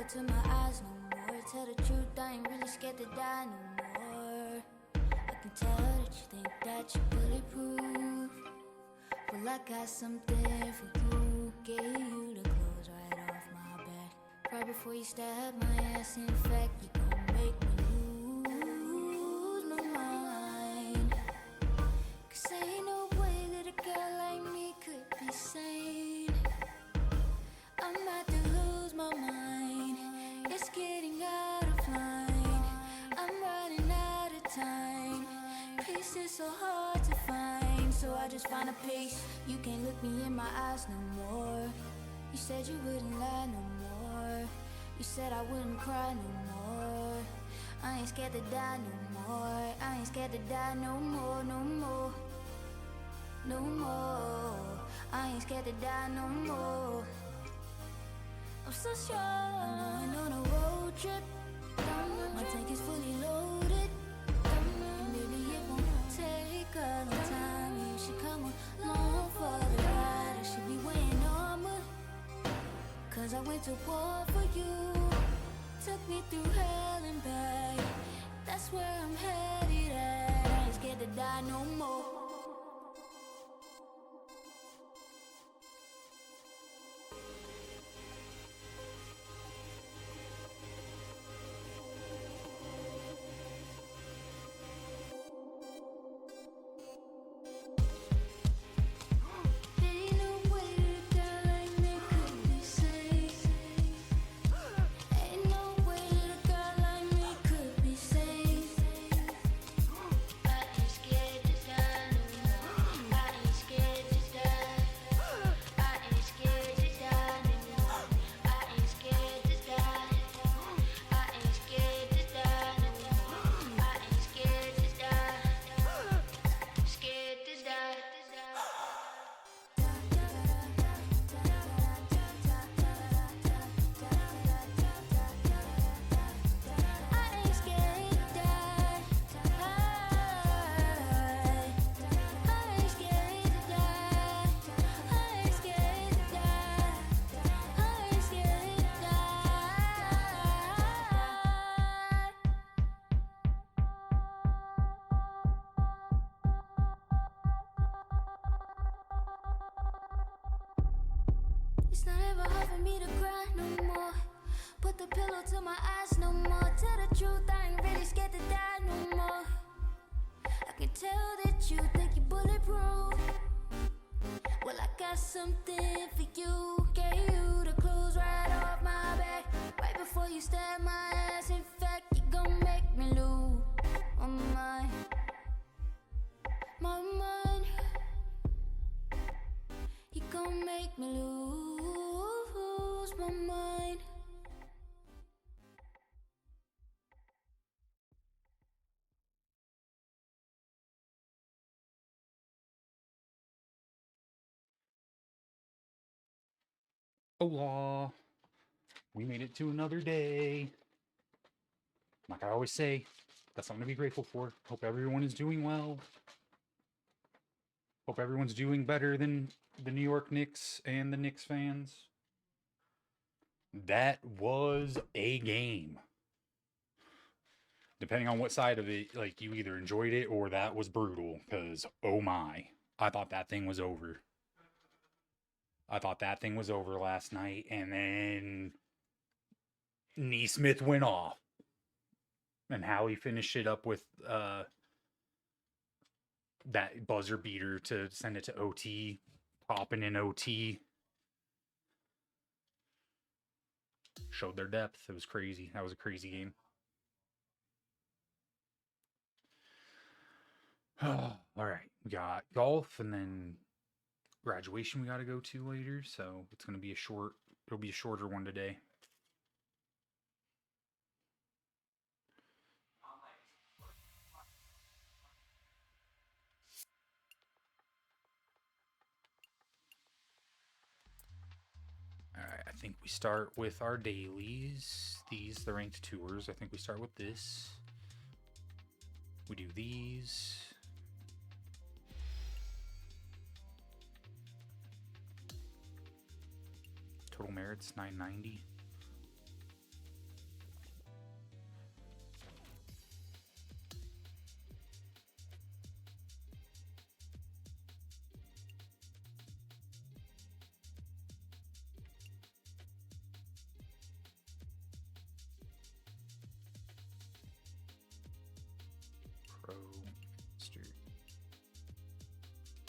to my eyes no more. Tell the truth, I ain't really scared to die no more. I can tell that you think that you're bulletproof. Well, I got something for you. Gave you the clothes right off my back. Right before you stab my ass, in fact, you gon' make me lose my mind. Cause ain't no way that a girl like me could be sane. I'm about to lose my mind. It's getting out of line. I'm running out of time. Peace is so hard to find, so I just find a piece. You can't look me in my eyes no more. You said you wouldn't lie no more. You said I wouldn't cry no more. I ain't scared to die no more. I ain't scared to die no more, no more, no more. I ain't scared to die no more. I'm so strong. I'm going on a road trip. My tank is fully loaded. And baby, it won't take a long time. You should come along for the ride. I should be wearing armor, cause I went to war for you. Took me through hell and back. That's where I'm headed at. I ain't scared to die no more. It's not ever hard for me to cry no more. Put the pillow to my eyes no more. Tell the truth, I ain't really scared to die no more. I can tell that you think you're bulletproof. Well, I got something for you. Gave you the clothes right off my back. Right before you stab my ass. In fact, you gon' make me lose my mind. My mind. You gon' make me lose my mind. Hola. We made it to another day. Like I always say, that's something to be grateful for. Hope everyone is doing well. Hope everyone's doing better than the New York Knicks and the Knicks fans. That was a game. Depending on what side of it, like you either enjoyed it or that was brutal. Because, oh my, I thought that thing was over. I thought that thing was over last night. And then Neesmith went off. And how he finished it up with that buzzer beater to send it to OT, popping in OT. Showed their depth. It was crazy. That was a crazy game. All right, we got golf and then graduation we got to go to later, so it's going to be it'll be a shorter one today. All right, I think we start with our dailies. These, the ranked tours. I think we start with this. We do these. Total merits 990. Roadster.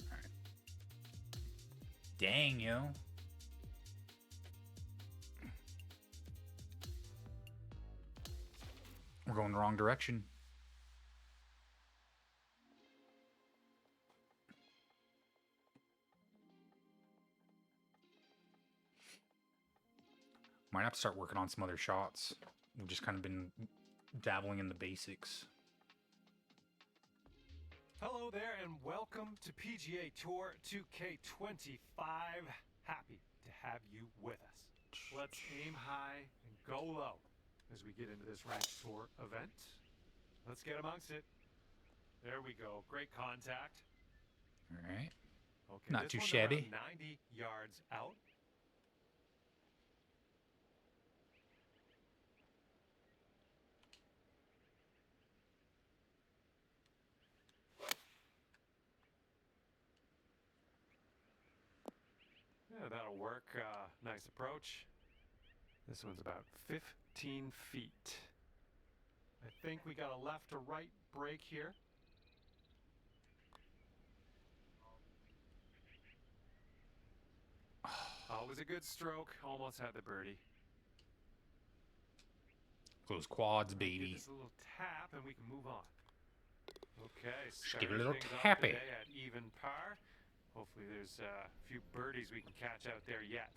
Alright. Dang, yo. We're going the wrong direction. Might have to start working on some other shots. We've just kind of been dabbling in the basics. Hello there and welcome to PGA Tour 2K25. Happy to have you with us. Let's aim high and go low as we get into this ranked tour event. Let's get amongst it. There we go. Great contact. All right. Okay, Not this too one's shabby. around 90 yards out. Yeah, that'll work. Nice approach. This one's about 15 feet. I think we got a left to right break here. Always a good stroke. Almost had the birdie. Those quads, Give baby. this a little tap and we can move on. Okay, Just give it a starting little things off tappy. today at even par. Hopefully there's a few birdies we can catch out there yet.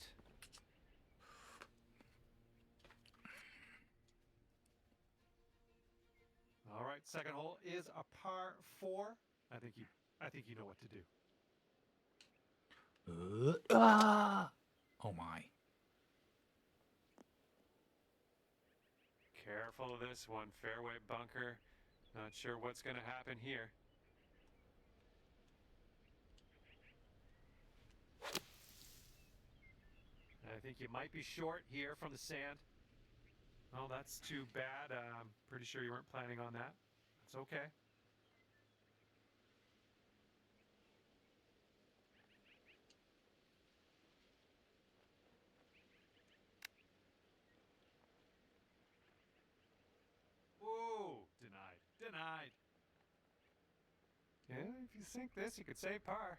All right, second hole is a par 4. I think you know what to do. Oh my. Careful of this one, fairway bunker. Not sure what's going to happen here. I think you might be short here from the sand. Oh, that's too bad. I'm pretty sure you weren't planning on that. It's okay. Whoa, denied, denied. Yeah, if you sink this, you could save par.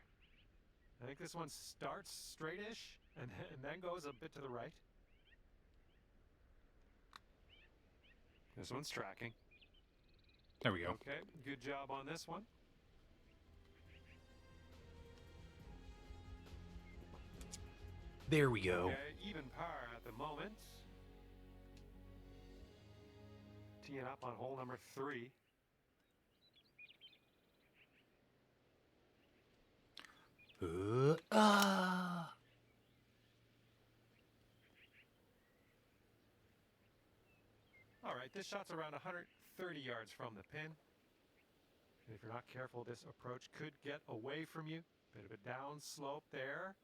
I think this one starts straightish and then goes a bit to the right. This one's tracking. There we go. Okay, good job on this one. There we go. Okay, even par at the moment. Teeing up on hole number 3. All right, this shot's around 130 yards from the pin. And if you're not careful, this approach could get away from you. Bit of a down slope there.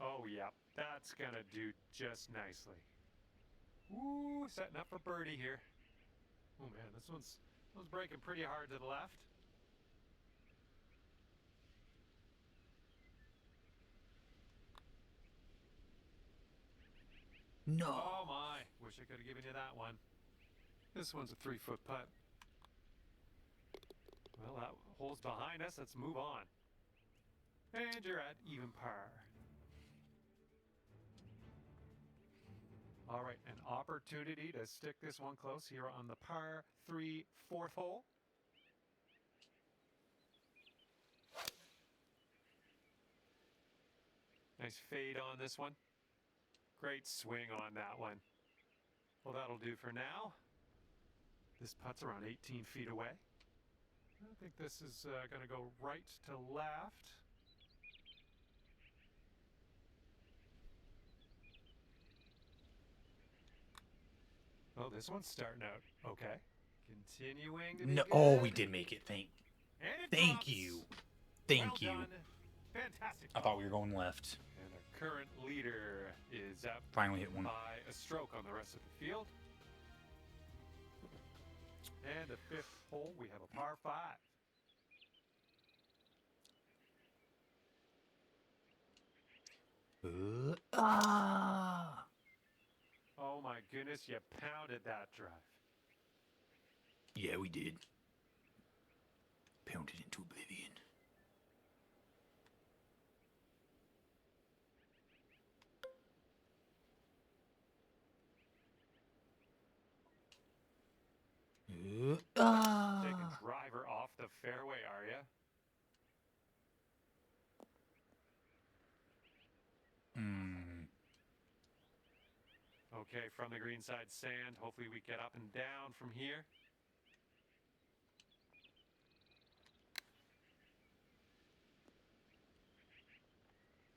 Oh, yeah, that's gonna do just nicely. Ooh, setting up for birdie here. Oh man, this one's breaking pretty hard to the left. No. Oh my, wish I could have given you that one. This one's a 3-foot putt. Well, that hole's behind us. Let's move on. And you're at even par. All right, an opportunity to stick this one close here on the par 3 4th hole. Nice fade on this one. Great swing on that one. Well, that'll do for now. This putt's around 18 feet away. I think this is going to go right to left. Oh, this one's starting out okay. Continuing to be No. good. Oh, we did make it. And it Thank drops. you. Thank Well you. done. Fantastic. I thought we were going left. And our current leader is up Finally hit one. by a stroke on the rest of the field. And the 5th hole, we have a par 5. Oh my goodness, you pounded that drive. Yeah, we did. Pounded into oblivion. Taking driver off the fairway, are ya? Okay, from the green side sand. Hopefully we get up and down from here.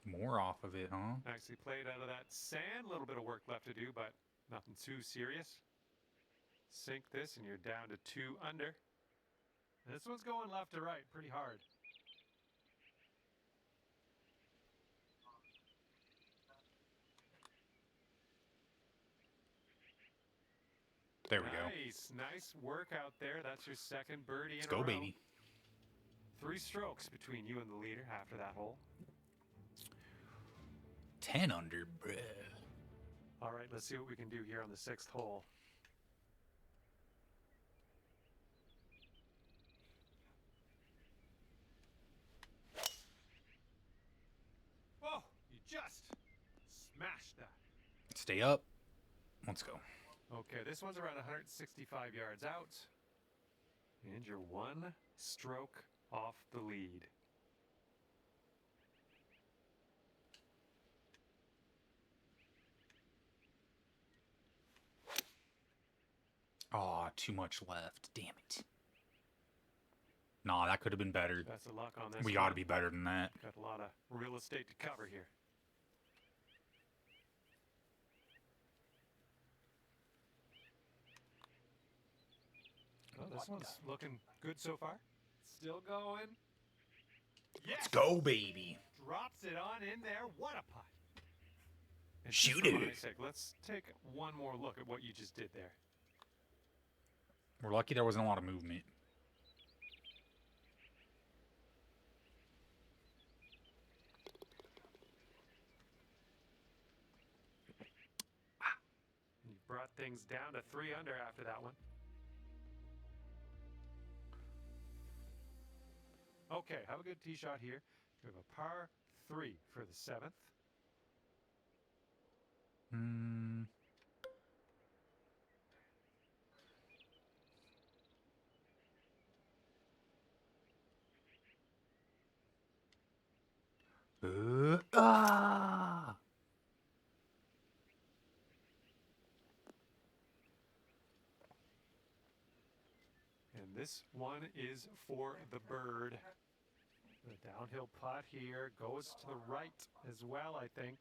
More off of it, huh? Actually played out of that sand. A little bit of work left to do, but nothing too serious. Sink this and you're down to 2 under. This one's going left to right pretty hard. There we go. Nice work out there. That's your second birdie Let's in a go, row. baby. 3 strokes between you and the leader after that hole. 10 under, bruh. All right, let's see what we can do here on the 6th hole. Whoa, you just smashed that. Stay up. Let's go. Okay, this one's around 165 yards out. And you're 1 stroke off the lead. Aw, too much left. Damn it. Nah, that could have been better. Best of luck on this. We got to be better than that. Got a lot of real estate to cover here. Oh, this one's looking good so far. Still going. Yes! Let's go, baby. Drops it on in there. What a putt. And Shoot just for it. my sake, let's take one more look at what you just did there. We're lucky there wasn't a lot of movement. You brought things down to 3 under after that one. Okay, have a good tee shot here. We have a par 3 for the 7th. And this one is for the bird. The downhill putt here goes to the right as well, I think.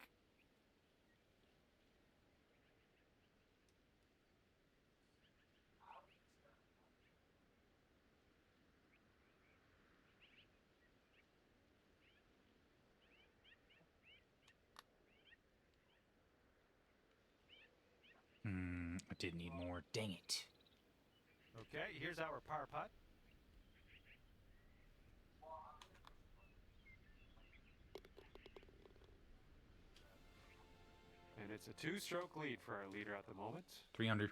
I did need more. Dang it. Okay, here's our par putt. And it's a 2-stroke lead for our leader at the moment. 3 under.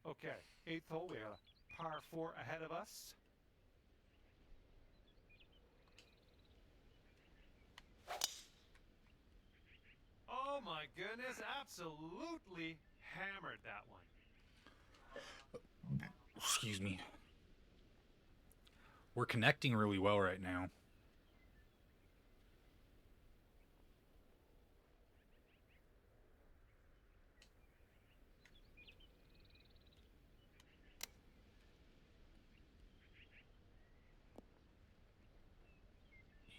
Okay, 8th hole, we got a par 4 ahead of us. Oh my goodness, absolutely hammered that one. Excuse me. We're connecting really well right now.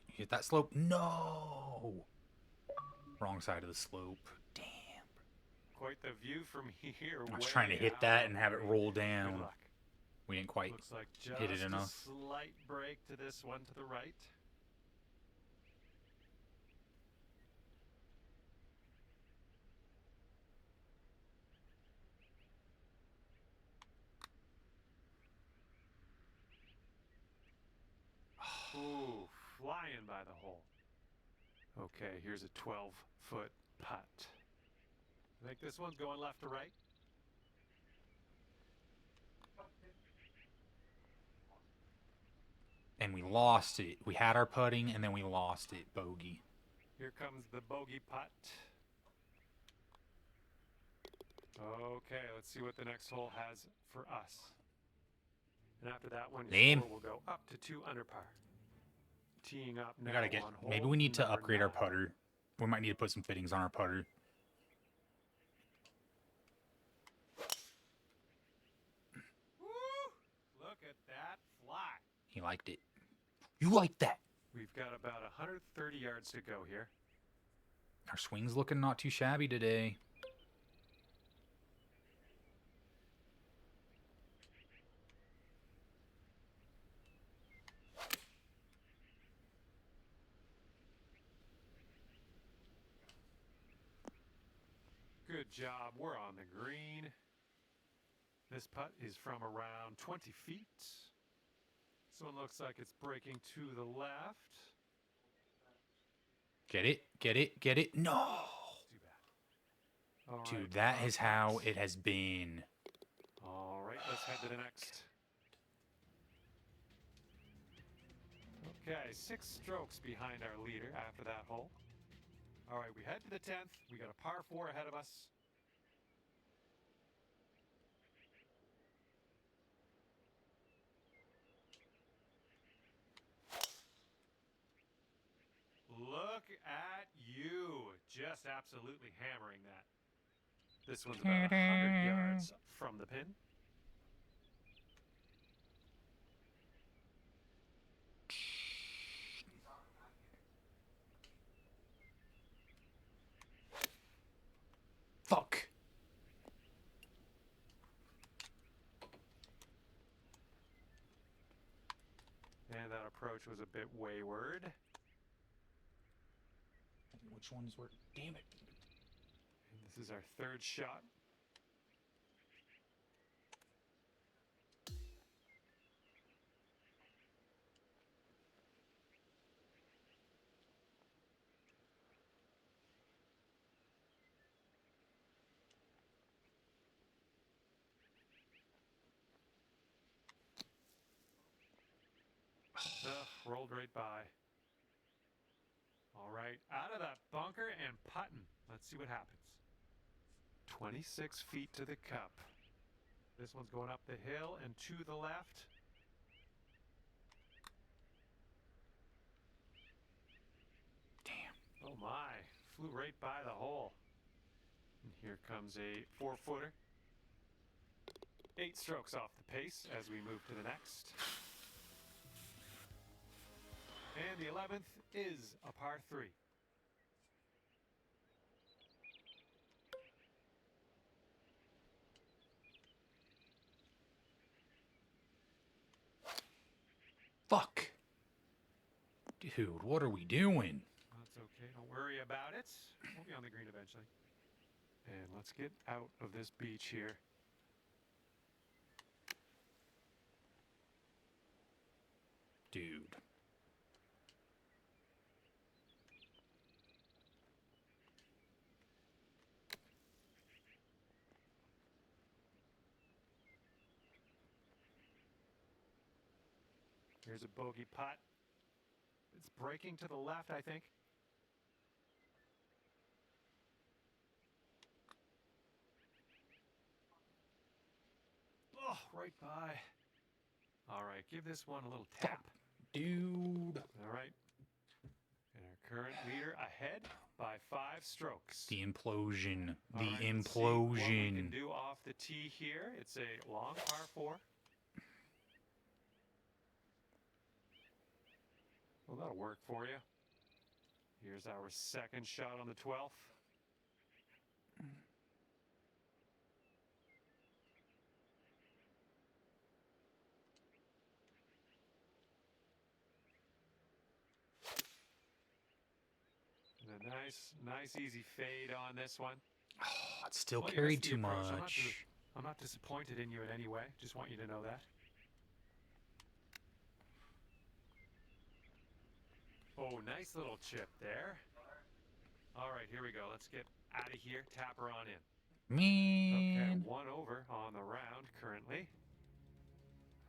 You hit that slope? No! Wrong side of the slope. Damn. Quite the view from here. I was trying to hit that and have it roll down. Good luck. We didn't quite Looks like just hit it enough. a slight break to this one to the right. Ooh, flying by the hole. Okay, here's a 12-foot putt. I think this one's going left to right. And we lost it. We had our putting, and then we lost it, Bogey. Here comes the bogey putt. Okay, let's see what the next hole has for us. And after that one, your score will go up to 2 under par. Teeing up now. We gotta get. On hole Maybe we need to number upgrade our 9. putter. We might need to put some fittings on our putter. Woo! Look at that fly. He liked it. You like that? We've got about 130 yards to go here. Our swing's looking not too shabby today. Good job. We're on the green. This putt is from around 20 feet. This one looks like it's breaking to the left. Get it? Get it? Get it? No! Too bad. All Dude, right, that up is how next. it has been. All right, let's head to the next. Okay, 6 strokes behind our leader after that hole. All right, we head to the 10th. We got a par 4 ahead of us. Look at you, just absolutely hammering that. This one's about 100 yards from the pin. Fuck. And that approach was a bit wayward. Which ones were? Damn it. And this is our 3rd shot. Rolled right by. All right, out of that bunker and putting. Let's see what happens. 26 feet to the cup. This one's going up the hill and to the left. Damn. Oh my, flew right by the hole. And here comes a 4-footer. 8 strokes off the pace as we move to the next. And the 11th is a par 3. Fuck. Dude, what are we doing? That's okay. Don't worry about it. We'll be on the green eventually. And let's get out of this beach here. Dude. Here's a bogey putt. It's breaking to the left, I think. Oh, right by. All right, give this one a little tap. Dude. All right. And our current leader ahead by 5 strokes. The implosion. All The right, let's see what we can implosion. do off the tee here. It's a long par 4. Well, that'll work for you. Here's our 2nd shot on the 12th. And a nice easy fade on this one. Oh, it still Well, you carried missed the too approach. much. I'm not disappointed in you in any way. Just want you to know that. Oh, nice little chip there. All right, here we go. Let's get out of here. Tap her on in. Okay, Man. 1 over on the round currently.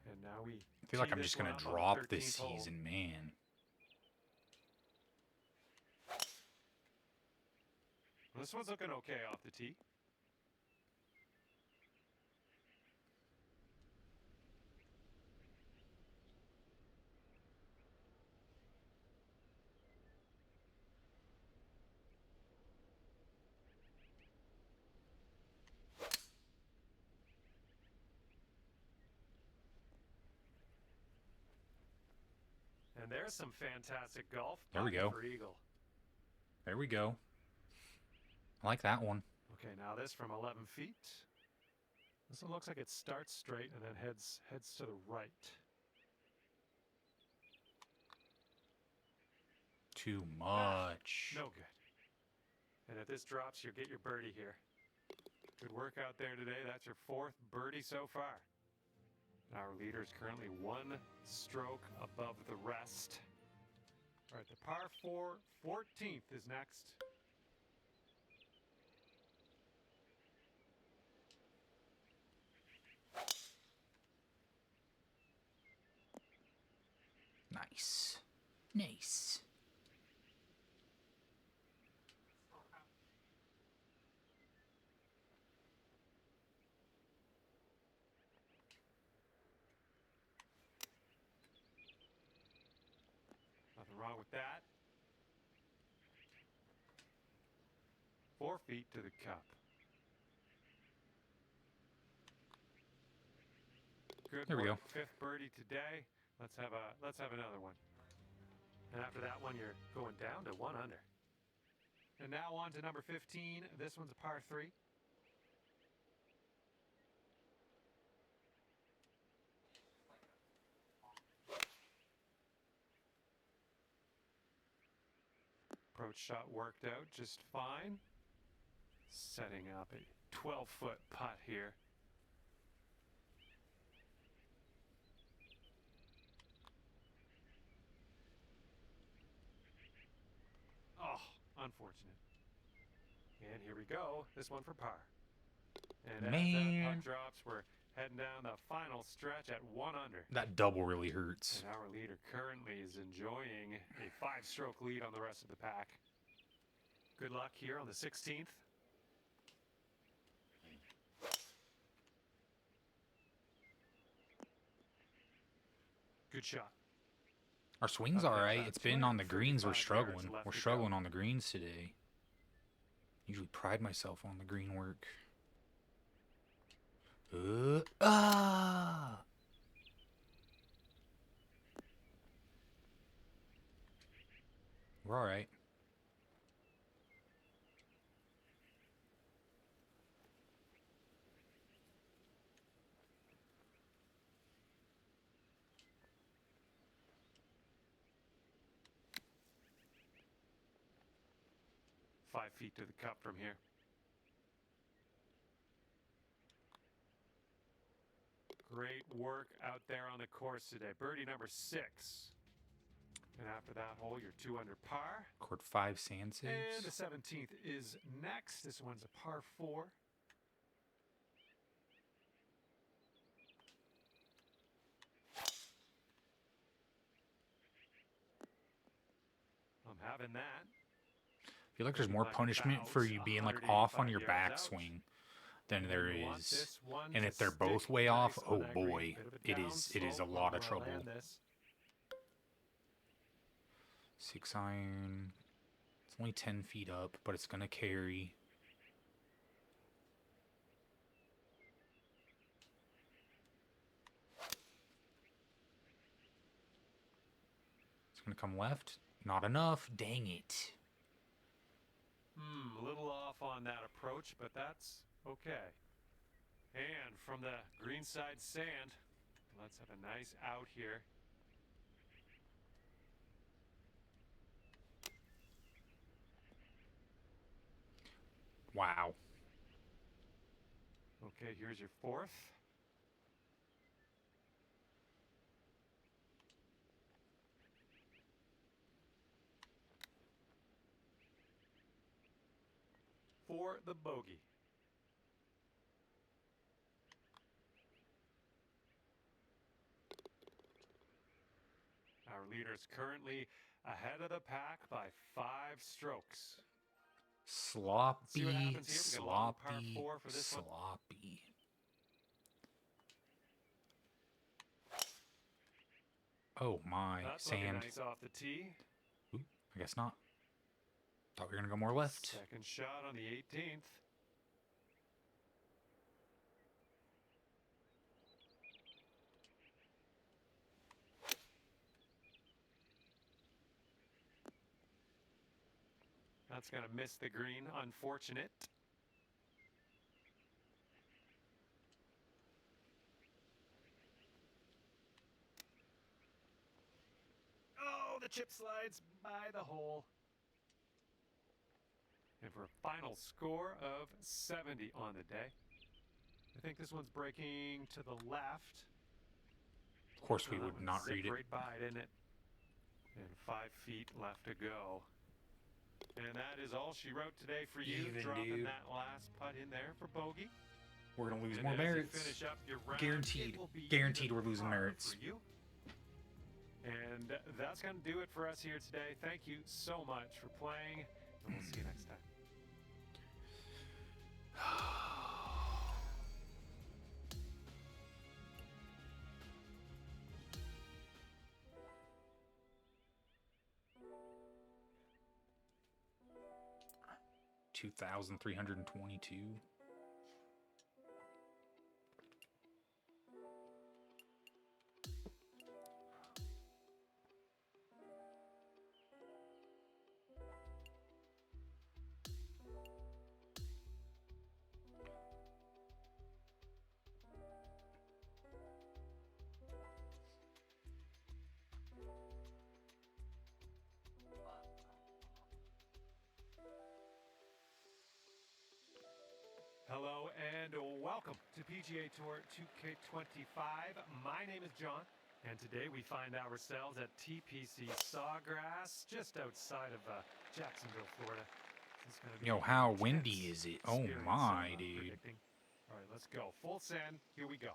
And now we I feel like tee I'm this just one gonna up on the drop this 13th hole. season, man. This one's looking okay off the tee. And there's some fantastic golf. There we go. For eagle. There we go. I like that one. Okay, now this from 11 feet. This one looks like it starts straight and then heads to the right. Too much. No good. And if this drops, you'll get your birdie here. Good work out there today. That's your 4th birdie so far. Our leader is currently 1 stroke above the rest. All right, the par 4 14th is next. Nice. Nice. Nothing wrong with that. 4 feet to the cup. Good There we work. go. 5th birdie today. Let's have another one. And after that one, you're going down to 1 under. And now on to number 15. This one's a par 3. Approach shot worked out just fine. Setting up a 12-foot putt here. Oh, unfortunate. And here we go. This one for par. And as that putt drops, we're heading down the final stretch at 1 under. That double really hurts. And our leader currently is enjoying a 5-stroke lead on the rest of the pack. Good luck here on the 16th. Good shot. Our swing's Okay, alright. about It's been on the greens. We're 235 struggling. yards left We're to struggling go. on the greens today. Usually pride myself on the green work. We're alright. Five feet to the cup from here. Great work out there on the course today. Birdie number 6. And after that hole, you're 2 under par. Court 5 sand And the saves. 17th is next. This one's a par 4. I'm having that. I feel like there's more punishment for you being like off on your backswing than there is. And if they're both way off, oh boy, it is a lot of trouble. 6 iron. It's only 10 feet up, but it's gonna carry. It's gonna come left. Not enough. Dang it. A little off on that approach, but that's okay. And from the greenside sand, let's have a nice out here. Wow. Okay, here's your 4th. for the bogey. Our leader's currently ahead of the pack by 5 strokes. See what Sloppy, happens here. We got a long par sloppy, 4 for this one. sloppy. Oh my, That's looking sand. nice off the tee. Ooh, I guess not. Thought we were gonna go more left. Second shot on the 18th. That's going to miss the green. Unfortunate. Oh, the chip slides by the hole. And for a final score of 70 on the day. I think this one's breaking to the left. Of course, we Oh, that would one not zipped read it. right by, didn't it? And 5 feet left to go. And that is all she wrote today for you. Even, dropping dude. that last putt in there for bogey. We're gonna lose And more as you merits. finish up your round, Guaranteed. it will be Guaranteed even we're losing par merits. for you. And that's going to do it for us here today. Thank you so much for playing, and we'll see you next time. $2,322. Hello and welcome to PGA Tour 2K25. My name is John, and today we find ourselves at TPC Sawgrass, just outside of Jacksonville, Florida. This is gonna be Yo, an how intense windy is it? Oh experience, my, I'm dude. predicting. All right, let's go. Full send. Here we go.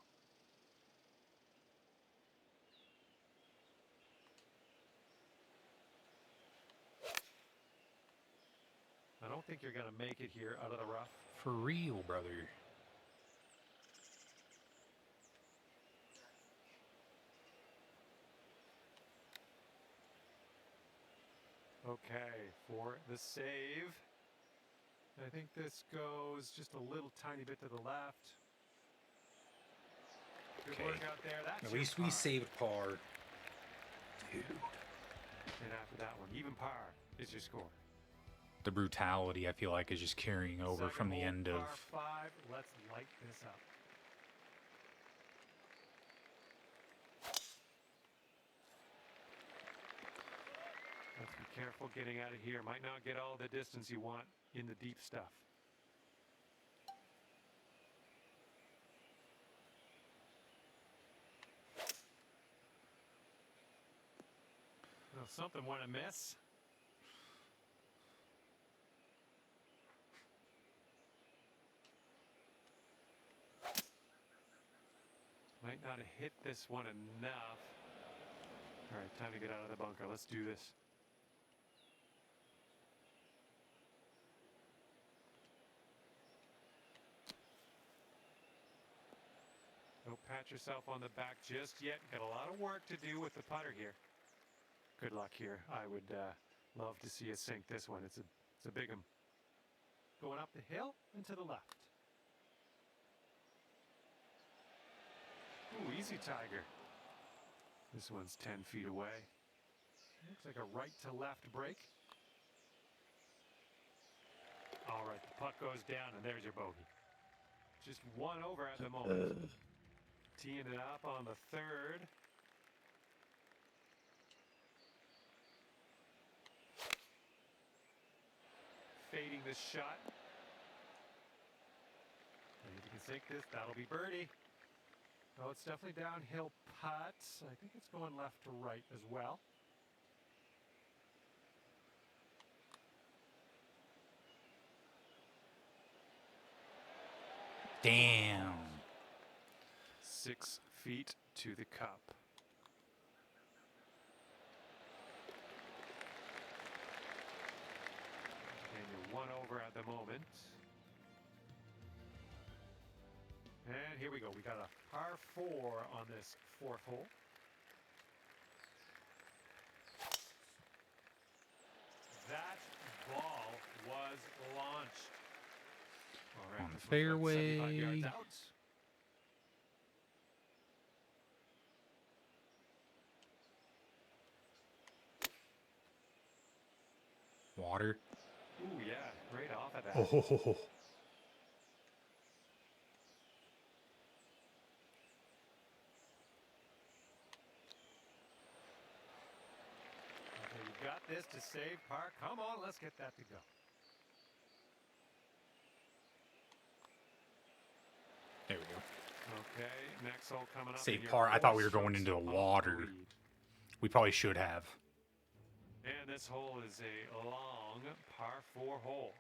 I don't think you're going to make it here out of the rough. For real, brother. Okay, for the save. I think this goes just a little tiny bit to the left. Good Okay. work out there. That's At your least we par. saved par. Dude. And after that one, even par is your score. The brutality, I feel like, is just carrying over Second from the hole, end of... par 5. Let's light this up. Let's be careful getting out of here. Might not get all the distance you want in the deep stuff. Well, something went amiss. Might not have hit this one enough. All right, time to get out of the bunker. Let's do this. Don't pat yourself on the back just yet. Got a lot of work to do with the putter here. Good luck here. I would love to see you sink this one. It's a big one. Going up the hill and to the left. Ooh, easy, Tiger. This one's 10 feet away. Looks like a right to left break. All right, the putt goes down, and there's your bogey. Just one over at the moment. Teeing it up on the third. Fading this shot. And if you can sink this, that'll be birdie. Oh, it's definitely downhill putt. I think it's going left to right as well. Damn. 6 feet to the cup. And you're 1 over at the moment. And here we go. We got a par 4 on this 4th hole. That ball was launched. All right, On the this one's about 75 fairway. yards out. Water. Ooh, yeah, right off of that. Oh, ho, ho, ho. Okay, you got this to save par. Come on, let's get that to go. There we go. Okay, next hole coming up. Save and you're par. I thought 4 we were going strokes into the off the water. lead. We probably should have. And this hole is a long par 4 hole.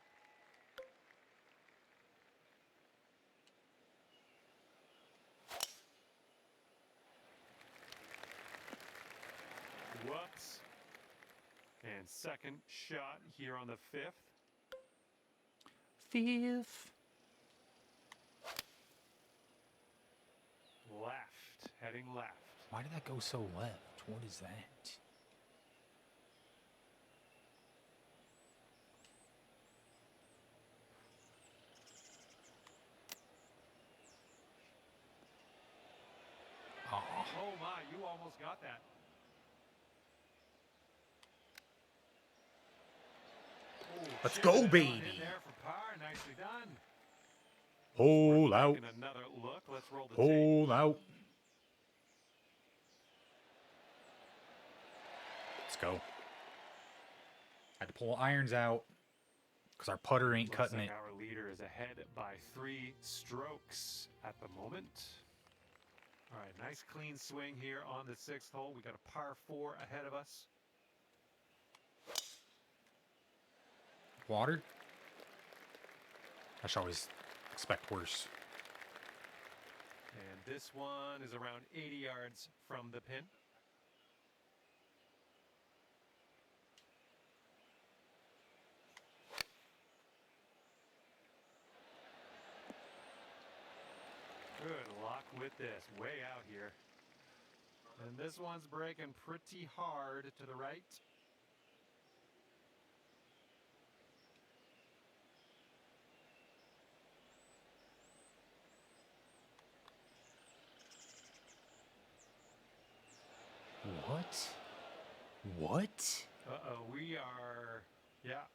Whoops. And second shot here on the 5th. Fifth. Left, heading left. Why did that go so left? What is that? Oh. Oh my, you almost got that. Oh, Let's chip go, it out baby. in there for par. Nicely done. Hole out. Taking another look. Let's roll the tape. Hole out. Let's go. Had to pull irons out because our putter ain't Looks cutting like it. our leader is ahead by 3 strokes at the moment. All right, nice clean swing here on the 6th hole. We got a par 4 ahead of us. Water? I should always expect worse. And this one is around 80 yards from the pin. Good luck with this, way out here. And this one's breaking pretty hard to the right. What? What? Uh-oh,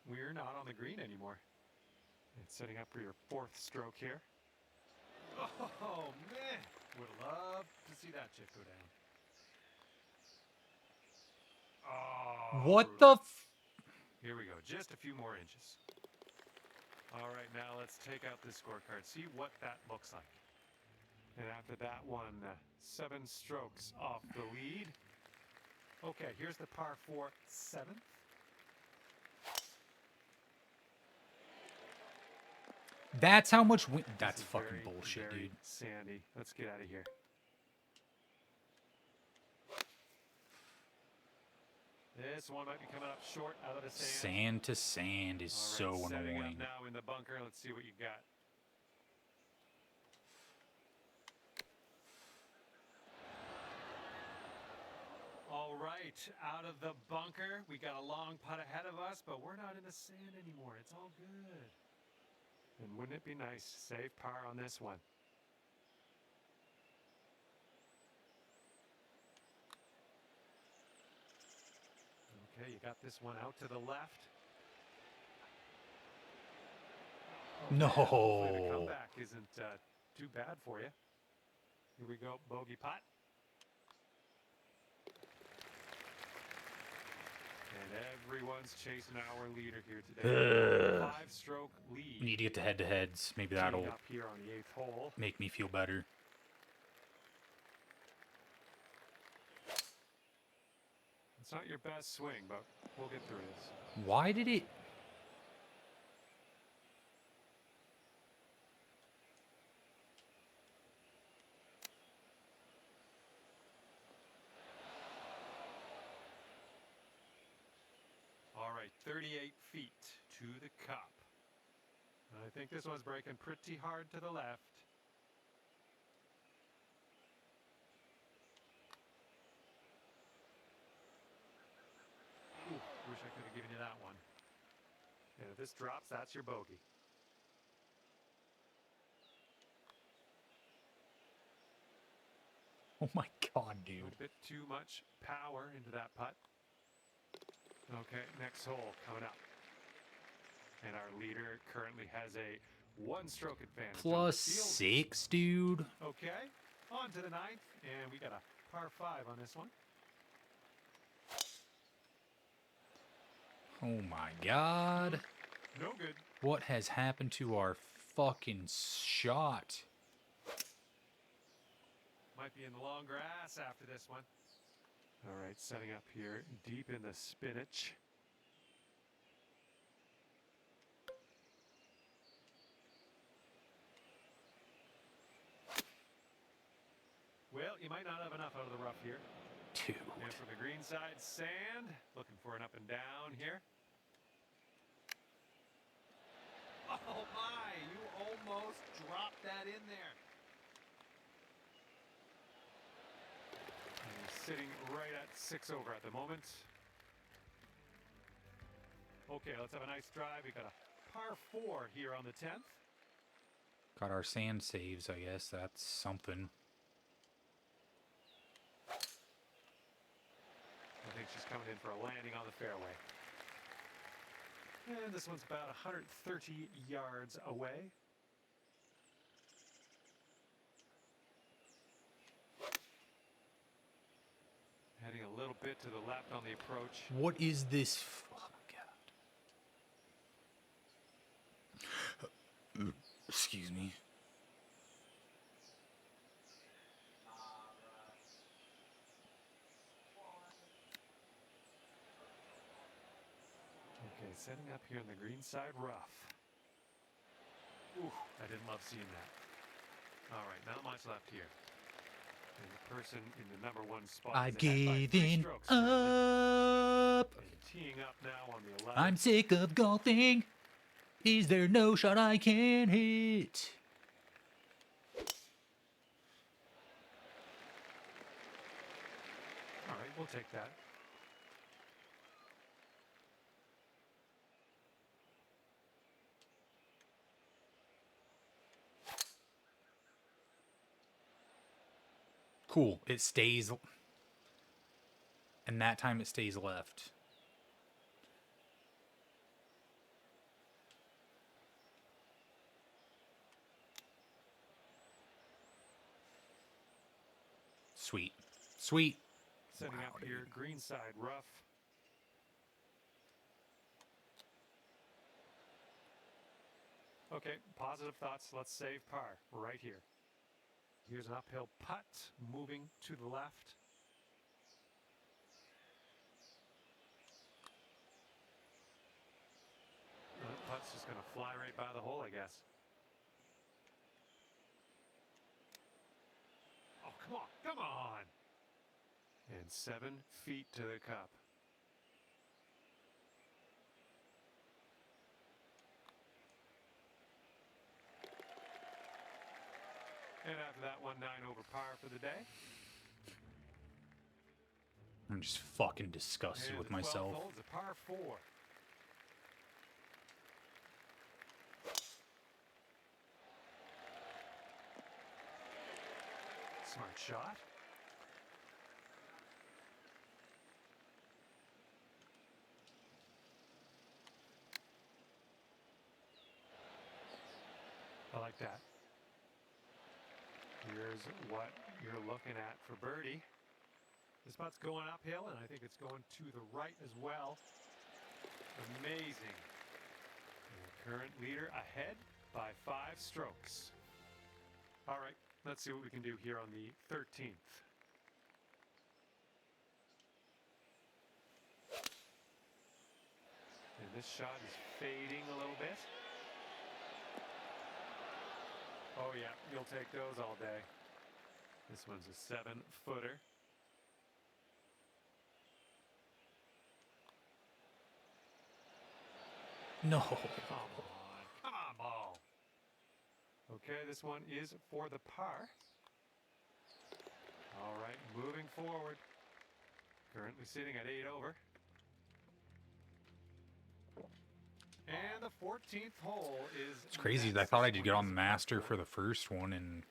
we're not on the green anymore. It's setting up for your 4th stroke here. Oh, man. Would love to see that chip go down. Oh, What brutal. the Here we go. Just a few more inches. All right, now let's take out this scorecard. See what that looks like. And after that one, 7 strokes off the lead. Okay, here's the par 4 7th. That's how much wind. That's This is fucking very, bullshit, very dude. sandy. Let's get out of here. This one might be coming up short out of the sand. Sand to sand is All right, so setting annoying. up now in the bunker. Let's see what you got. All right, out of the bunker. We got a long putt ahead of us, but we're not in the sand anymore. It's all good. And wouldn't it be nice to save par on this one? Okay, you got this one out to the left. Okay, No. hopefully the comeback isn't too bad for you. Here we go, bogey putt. And everyone's chasing our leader here today. 5-stroke lead. We need to get to head-to-heads. Maybe Teeing that'll up here on the 8th hole. make me feel better. It's not your best swing, but we'll get through this. Why did it... 38 feet to the cup. I think this one's breaking pretty hard to the left. Ooh, wish I could have given you that one. And if this drops, that's your bogey. Oh my god, dude. A bit too much power into that putt. Okay, next hole coming up. And our leader currently has a one-stroke advantage. Plus 6, dude. Okay, on to the ninth, and we got a par 5 on this one. Oh my god. No good. What has happened to our fucking shot? Might be in the long grass after this one. All right, setting up here deep in the spinach. Well, you might not have enough out of the rough here. Dude. And from the green side, sand. Looking for an up and down here. Oh my, you almost dropped that in there. And he's sitting right at 6 over at the moment. Okay, let's have a nice drive. We got a par 4 here on the 10th. Got our sand saves, I guess. That's something. I think she's coming in for a landing on the fairway. And this one's about 130 yards away. Heading a little bit to the left on the approach. What is this? Oh my god. Excuse me. Okay, setting up here on the green side rough. Ooh, I didn't love seeing that. All right, not much left here. And the person in the number 1 spot I've is ahead by 3 given strokes currently. up. And teeing up now on the 11th. I'm sick of golfing. Is there no shot I can hit? All right, we'll take that. Cool. It stays. And that time it stays left. Sweet. Sweet. Setting Wow, up dude. here, green side rough. Okay, positive thoughts. Let's save par right here. Here's an uphill putt moving to the left. That putt's just going to fly right by the hole, I guess. Oh, come on, come on. And 7 feet to the cup. And after that, 1-9 over par for the day. I'm just fucking disgusted And with the 12th myself. hole is a par 4. Smart shot. I like that. Here's what you're looking at for birdie. This putt's going uphill, and I think it's going to the right as well. Amazing. And the current leader ahead by 5 strokes. All right, let's see what we can do here on the 13th. And this shot is fading a little bit. Oh yeah, you'll take those all day. This one's a 7-footer. No. Come on, ball. Okay, this one is for the par. All right, moving forward. Currently sitting at 8 over. And the 14th hole is. It's crazy. I next. thought I This did one get on is the a par master four. for the first one, and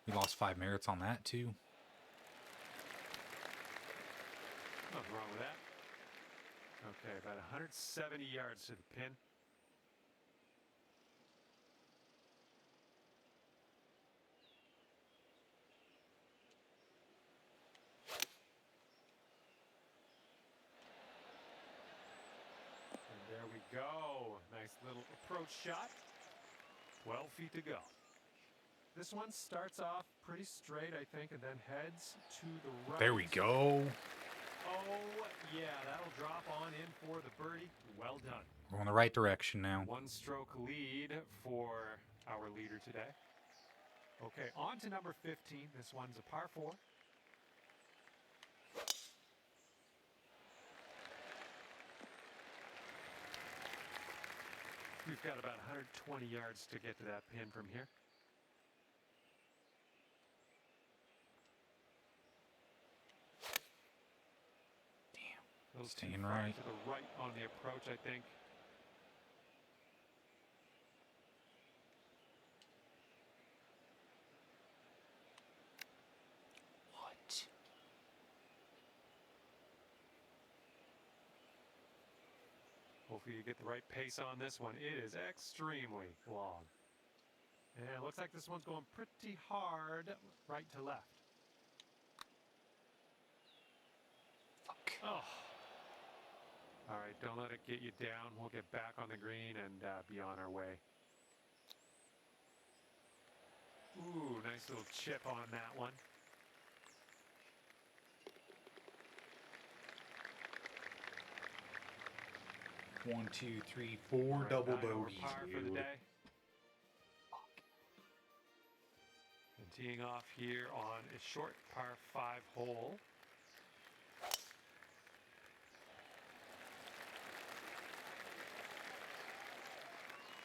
we lost 5 merits on that too. Nothing wrong with that. Okay, about 170 yards to the pin. And there we go. Nice little approach shot. 12 feet to go. This one starts off pretty straight, I think, and then heads to the right. There we go. Oh, yeah, that'll drop on in for the birdie. Well done. We're going the right direction now. 1-stroke lead for our leader today. Okay, on to number 15. This one's a par 4. We've got about 120 yards to get to that pin from here. Damn. A little Staying too far right. to the right on the approach, I think. What? Hopefully you get the right pace on this one. It is extremely long. And it looks like this one's going pretty hard right to left. Fuck. Oh. All right, don't let it get you down. We'll get back on the green and be on our way. Ooh, nice little chip on that one. One, two, three, four All right, double 9 over bogeys, par for the dude. day. And teeing off here on a short par 5 hole.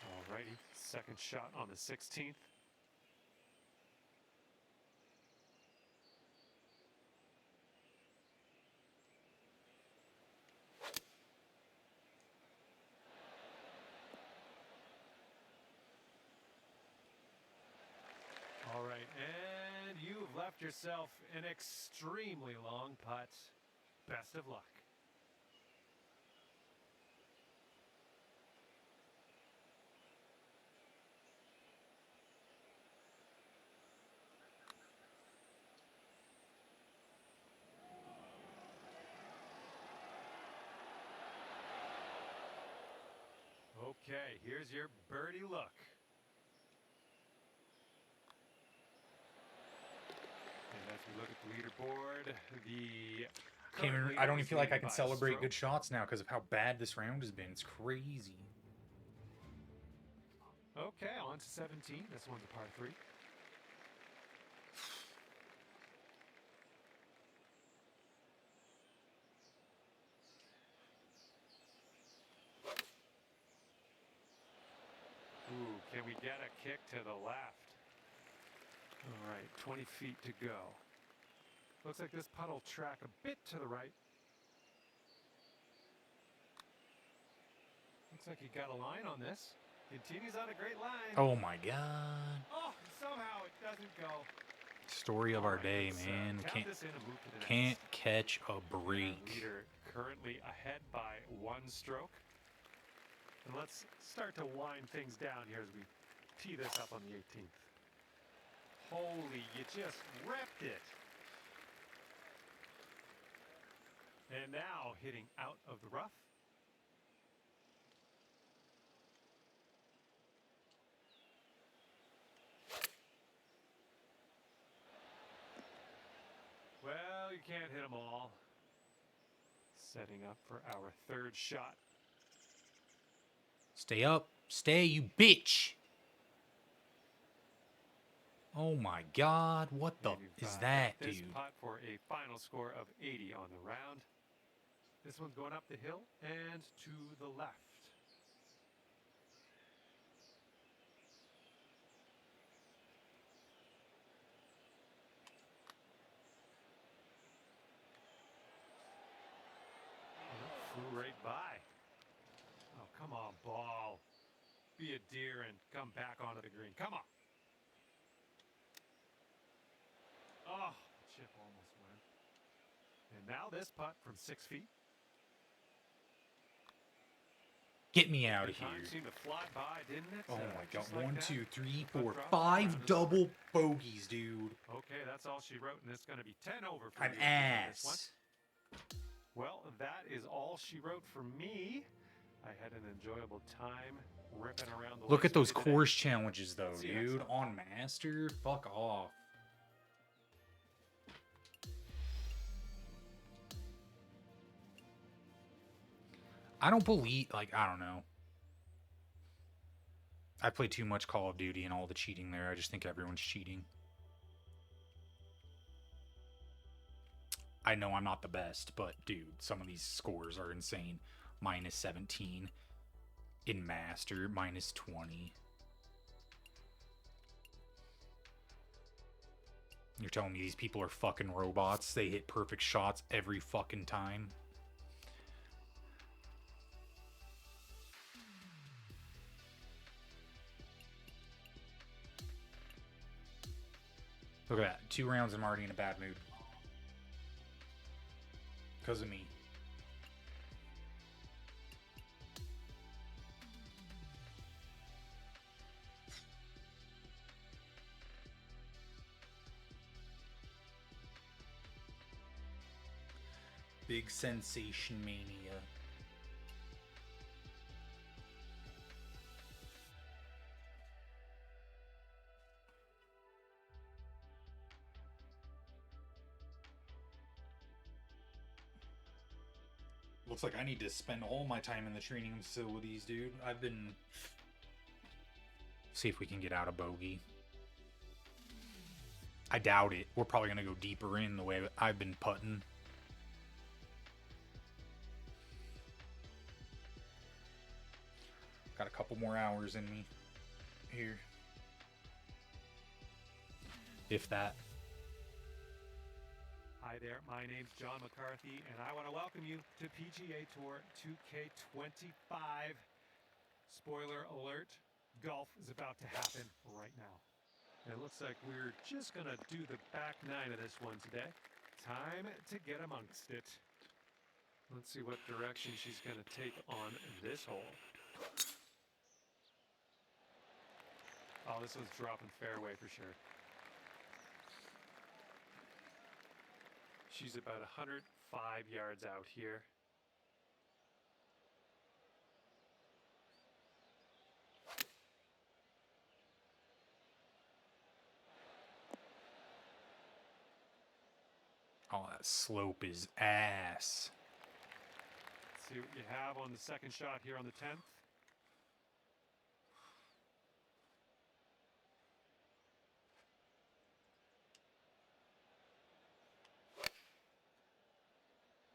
Alrighty, second shot on the 16th. All right, and you've left yourself an extremely long putt. Best of luck. Okay, here's your birdie look. And as we look at the leaderboard, the Can't even, current I don't leader even is feel like I leading can by a celebrate stroke. good shots now because of how bad this round has been. It's crazy. Okay, on to 17. This one's a par 3. Ooh, can we get a kick to the left? All right, 20 feet to go. Looks like this putt will track a bit to the right. Looks like he got a line on this. Continues on a great line. Oh my god. Oh, somehow it doesn't go. Story of All our right, day, let's, man. tap Can't this in and move to the next. can't catch a Our break. leader currently ahead by 1 stroke. And let's start to wind things down here as we tee this up on the 18th. Holy, you just repped it. And now hitting out of the rough. Well, you can't hit them all. Setting up for our 3rd shot. Stay up. Stay, you bitch. Oh my god. What the And you've, is got that, this dude? putt for a final score of 80 on the round. This one's going up the hill and to the left. come back onto the green. Come on. Oh, chip almost went. And now this putt from 6 feet. Get me out of Time here. seemed to fly by, didn't it? Oh my god. Just like 1, that. 2, 3, Putt 4, dropped 5 around us. double bogeys, dude. Okay, that's all she wrote, and it's going to be 10 over for I'm you on this one. ass. Well, that is all she wrote for me. I had an enjoyable time ripping around the Look links at those with you today. course challenges, though, See you next dude. time. On Master? Fuck off. I don't believe, like, I don't know. I play too much Call of Duty and all the cheating there. I just think everyone's cheating. I know I'm not the best, but dude, some of these scores are insane. Minus 17 in Master, minus 20. You're telling me these people are fucking robots? They hit perfect shots every fucking time? Look at that. 2 rounds, I'm already in a bad mood. Because of me. Big sensation mania. Looks like I need to spend all my time in the training facilities, dude. I've been... See if we can get out of bogey. I doubt it. We're probably going to go deeper in the way I've been putting. Got a couple more hours in me here. If that. Hi there, my name's John McCarthy, and I want to welcome you to PGA Tour 2K25. Spoiler alert, golf is about to happen right now. It looks like we're just going to do the back 9 of this one today. Time to get amongst it. Let's see what direction she's going to take on this hole. Oh, this one's dropping fairway for sure. She's about 105 yards out here. Oh, that slope is ass. Let's see what you have on the second shot here on the 10th.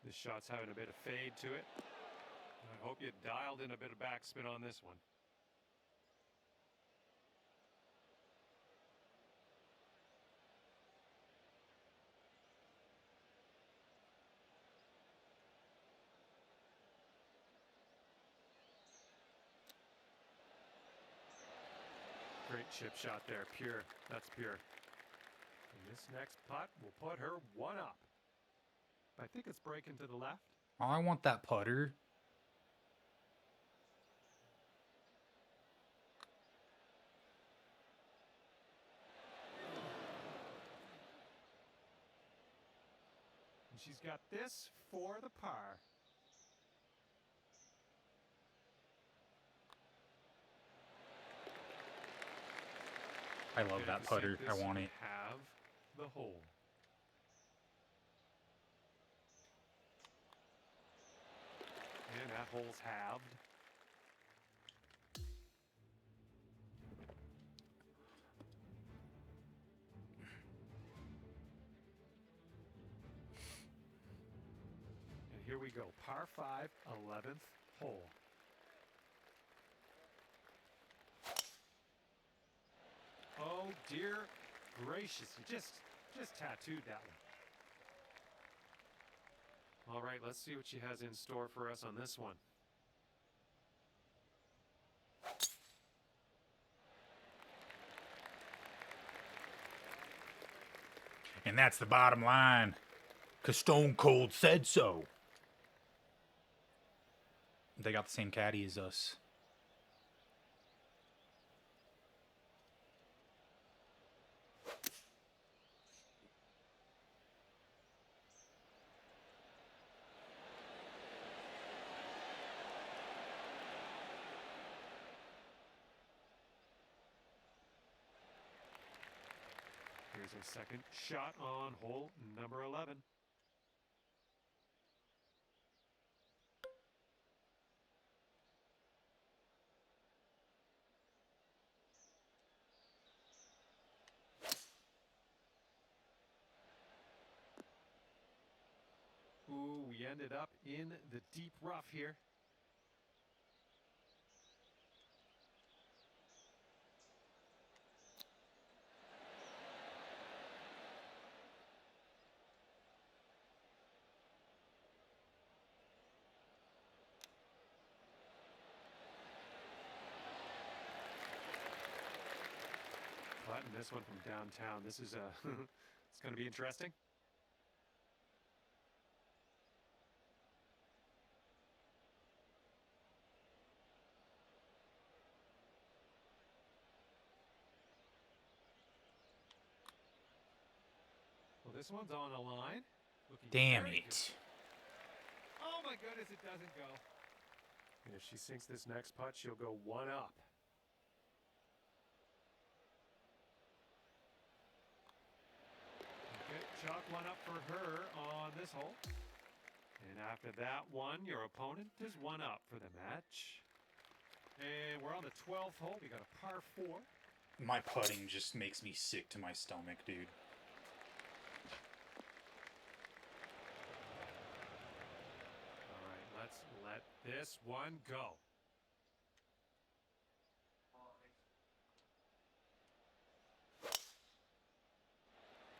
This shot's having a bit of fade to it. I hope you dialed in a bit of backspin on this one. Great chip shot there, pure. That's pure. And this next putt will put her 1 up. I think it's breaking to the left. Oh, I want that putter. And she's got this for the par. I love And that to putter. sink I this, want you it. have the hole. And that hole's halved. And here we go. Par 5, 11th hole. Oh dear gracious, you just tattooed that one. All right, let's see what she has in store for us on this one. And that's the bottom line. 'Cause Stone Cold said so. They got the same caddy as us. Here's a second shot on hole number 11. Ooh, we ended up in the deep rough here. Putting this one from downtown. This is it's going to be interesting. Well, this one's on the line. Looking Damn very it. good. Oh my goodness, it doesn't go. And if she sinks this next putt, she'll go one up. Okay, chalk one up for her on this hole. And after that one, your opponent is one up for the match. And we're on the 12th hole. We got a par 4. My putting just makes me sick to my stomach, dude. All right, let's let this one go.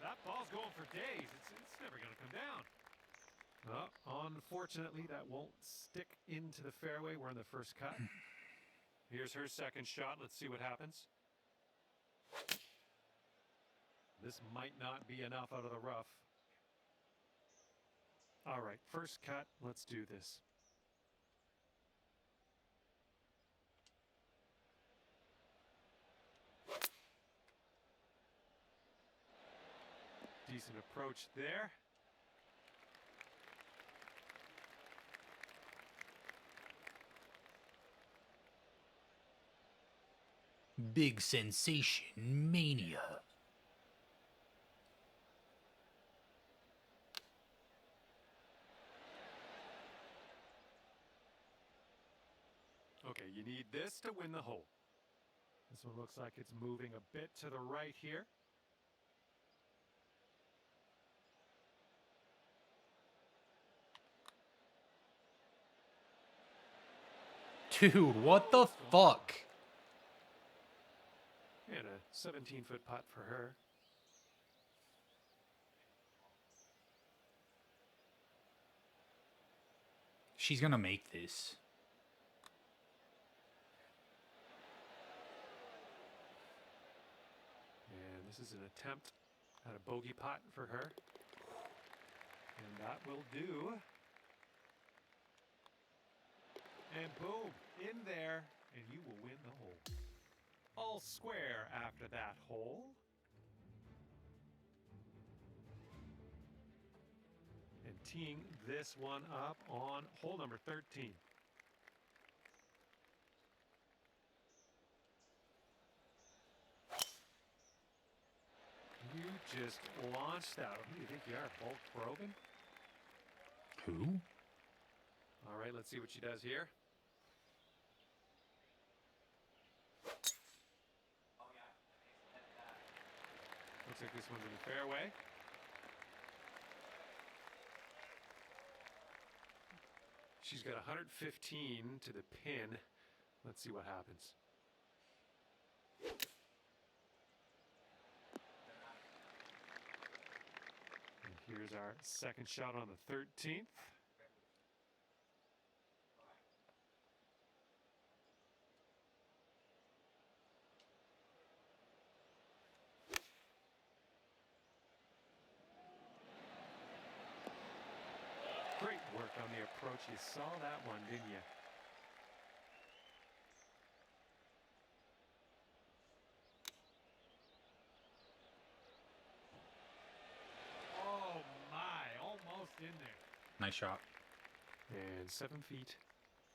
That ball's going for days. It's never going to come down. Unfortunately, that won't stick into the fairway. We're in the first cut. Here's her second shot. Let's see what happens. This might not be enough out of the rough. All right, first cut. Let's do this. Decent approach there. Big sensation mania. Okay, you need this to win the hole. This one looks like it's moving a bit to the right here. Dude, what the fuck? And a 17-foot putt for her. She's gonna make this. And this is an attempt at a bogey putt for her. And that will do. And boom, in there, and you will win the hole. All square after that hole. And teeing this one up on hole number 13. You just launched out. Who do you think you are, Bulk Brogan? Who? All right, let's see what she does here. Looks like this one's in the fairway. She's got 115 to the pin. Let's see what happens. And here's our second shot on the 13th. approach. You saw that one, didn't you? Oh my, almost in there. Nice shot. And 7 feet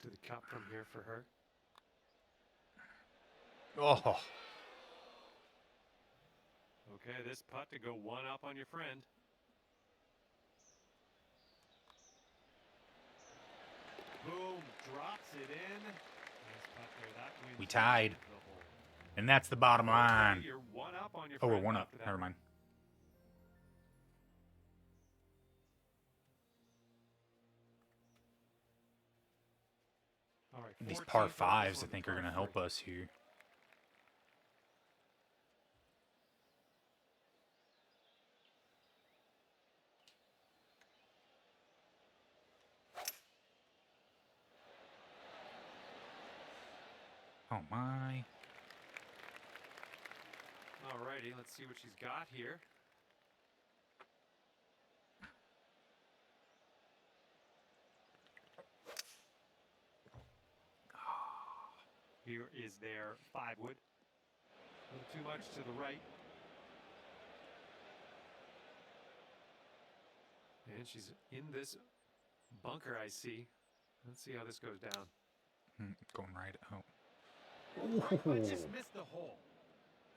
to the cup from here for her. Oh, Okay, this putt to go one up on your friend. Boom, drops it in. Nice putt there. That wins we tied. the hole. And that's the bottom Okay, line. you're one up on your Oh, we're friend one up. after that. Never mind. All right, These 14th par on this fives, I one, think, the are going to par help three. us here. Oh, my. All righty, let's see what she's got here. Here is their 5-wood. A little too much to the right. And she's in this bunker, I see. Let's see how this goes down. Going right. Oh. But just missed the hole.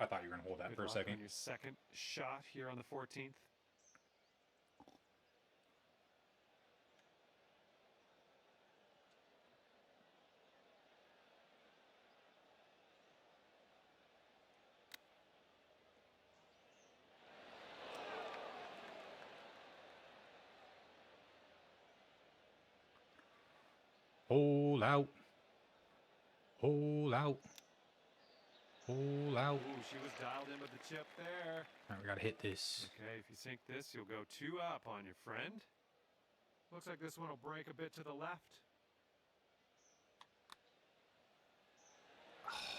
I thought you were going to hold that Good for a luck second. on your second shot here on the 14th. Hole out. Hole out. Hole out. Ooh, she was dialed in with the chip there. All right, we got to hit this. Okay, if you sink this, you'll go 2 up on your friend. Looks like this one will break a bit to the left.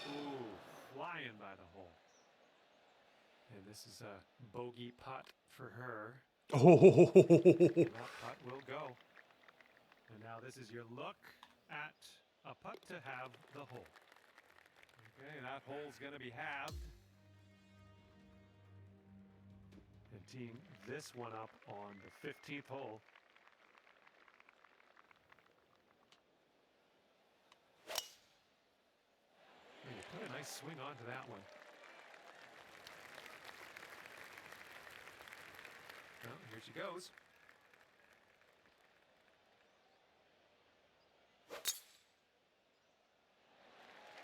Ooh, flying by the hole. And this is a bogey putt for her. Oh, That putt will go. And now this is your look at a putt to have the hole. Okay, that hole's going to be halved. And teeing this one up on the 15th hole. And you put a nice swing onto that one. Well, here she goes.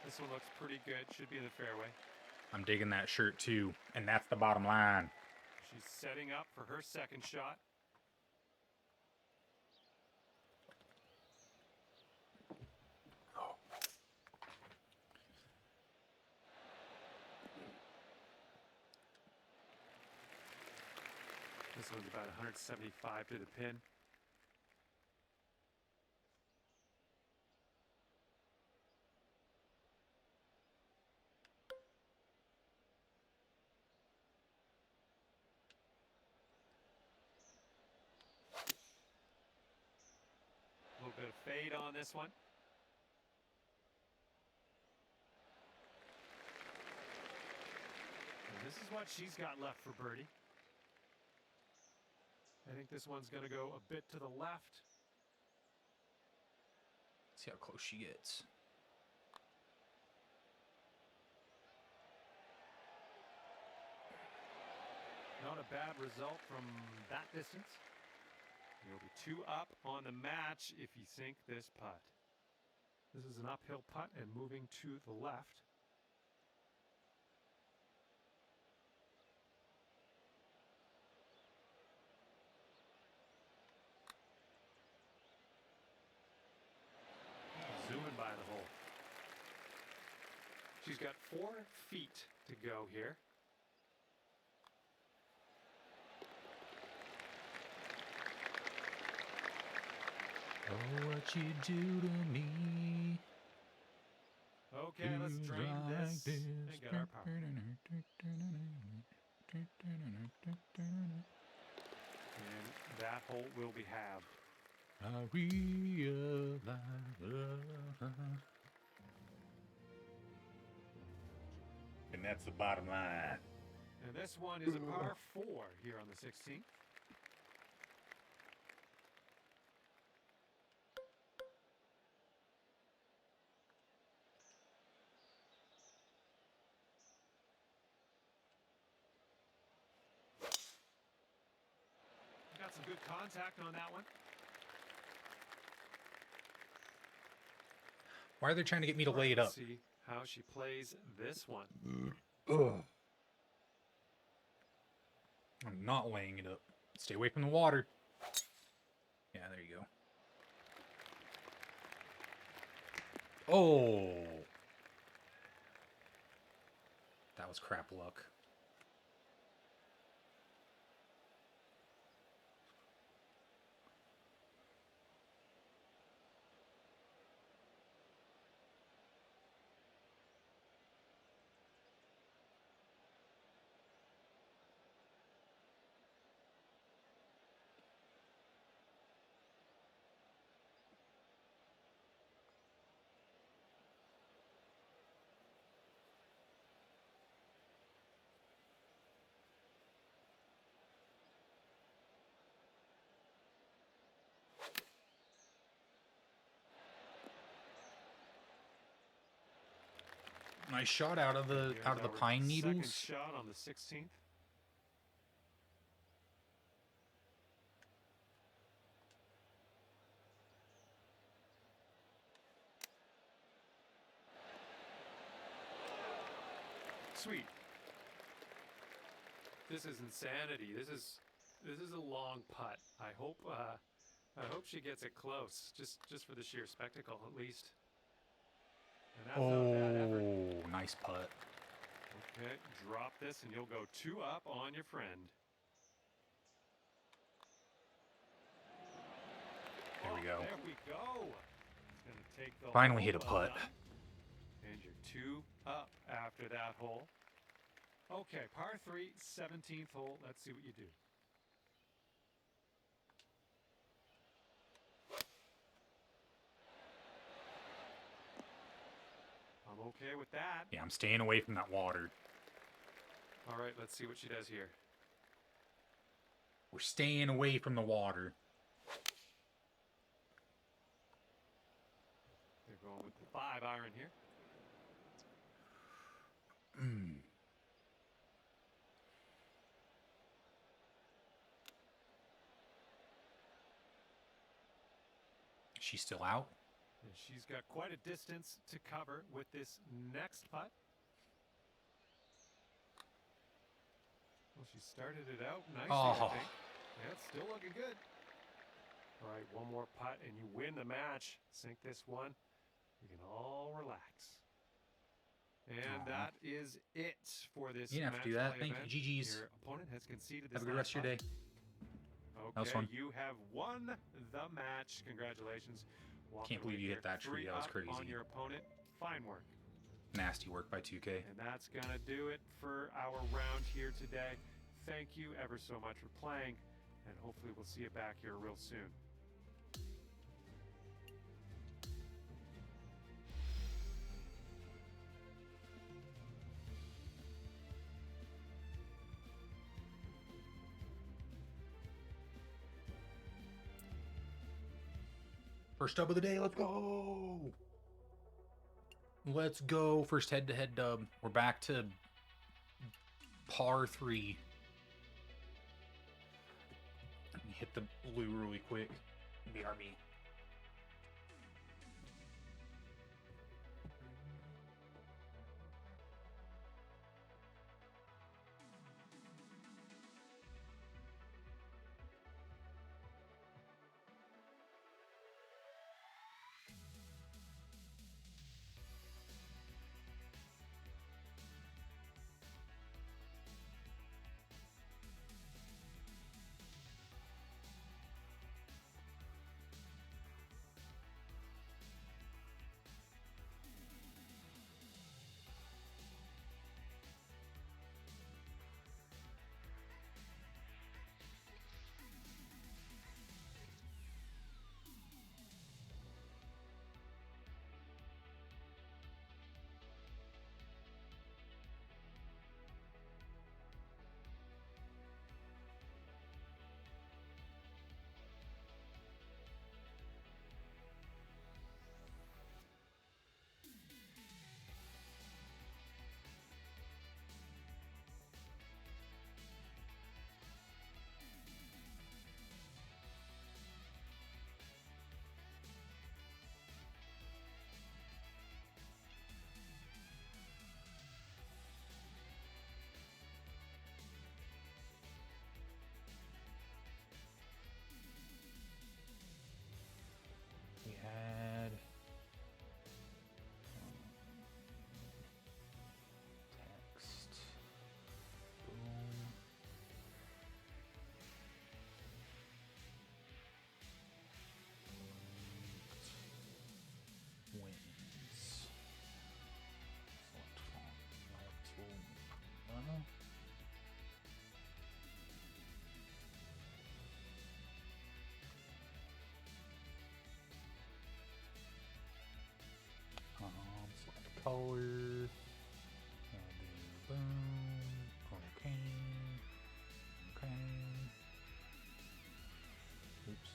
This one looks pretty good. Should be in the fairway. I'm digging that shirt too, and that's the bottom line. She's setting up for her second shot. This one's about 175 to the pin. A little bit of fade on this one. And this is what she's got left for birdie. I think this one's going to go a bit to the left. See how close she gets. Not a bad result from that distance. You'll be 2 up on the match if you sink this putt. This is an uphill putt and moving to the left. Zooming by the hole. She's got 4 feet to go here. Oh, what you do to me. Okay, let's drain this and get our power. And that hole will be halved. I realize. And that's the bottom line. And this one is a par 4 here on the 16th. Got some good contact on that one. Why are they trying to get me to lay it Let's up? see how she plays this one. Ugh. I'm not laying it up. Stay away from the water. Yeah, there you go. Oh. That was crap luck. Nice shot out of the Here's pine our needles. Second shot on the 16th. Sweet. This is insanity. This is a long putt. I hope she gets it close, just for the sheer spectacle at least. And that's not a bad effort. Oh, nice putt. Okay, drop this and you'll go 2 up on your friend. There we go. There we go. It's gonna take the Finally hole, hit a well putt. done. And you're 2 up after that hole. Okay, par 3, 17th hole. Let's see what you do. I'm okay with that. Yeah, I'm staying away from that water. All right, let's see what she does here. We're staying away from the water. They're going with the 5 iron here. She's still out. And she's got quite a distance to cover with this next putt. Well, she started it out nicely, I think. Yeah, it's still looking good. All right, one more putt and you win the match. Sink this one. We can all relax. And that is it for this You didn't have to do match that. play Thank event. you. GG's. Your opponent has conceded this Have a good rest of your day. Okay, That was fun. you have won the match. Congratulations. Walking Can't believe away you here hit that tree. 3 That was up crazy. on your opponent. Fine work. Nasty work by 2K. And that's going to do it for our round here today. Thank you ever so much for playing, and hopefully we'll see you back here real soon. First dub of the day. Let's go. Let's go. First head-to-head dub. We're back to par 3. Let me hit the blue really quick. BRB. color. Boom. Okay. Okay. Oops.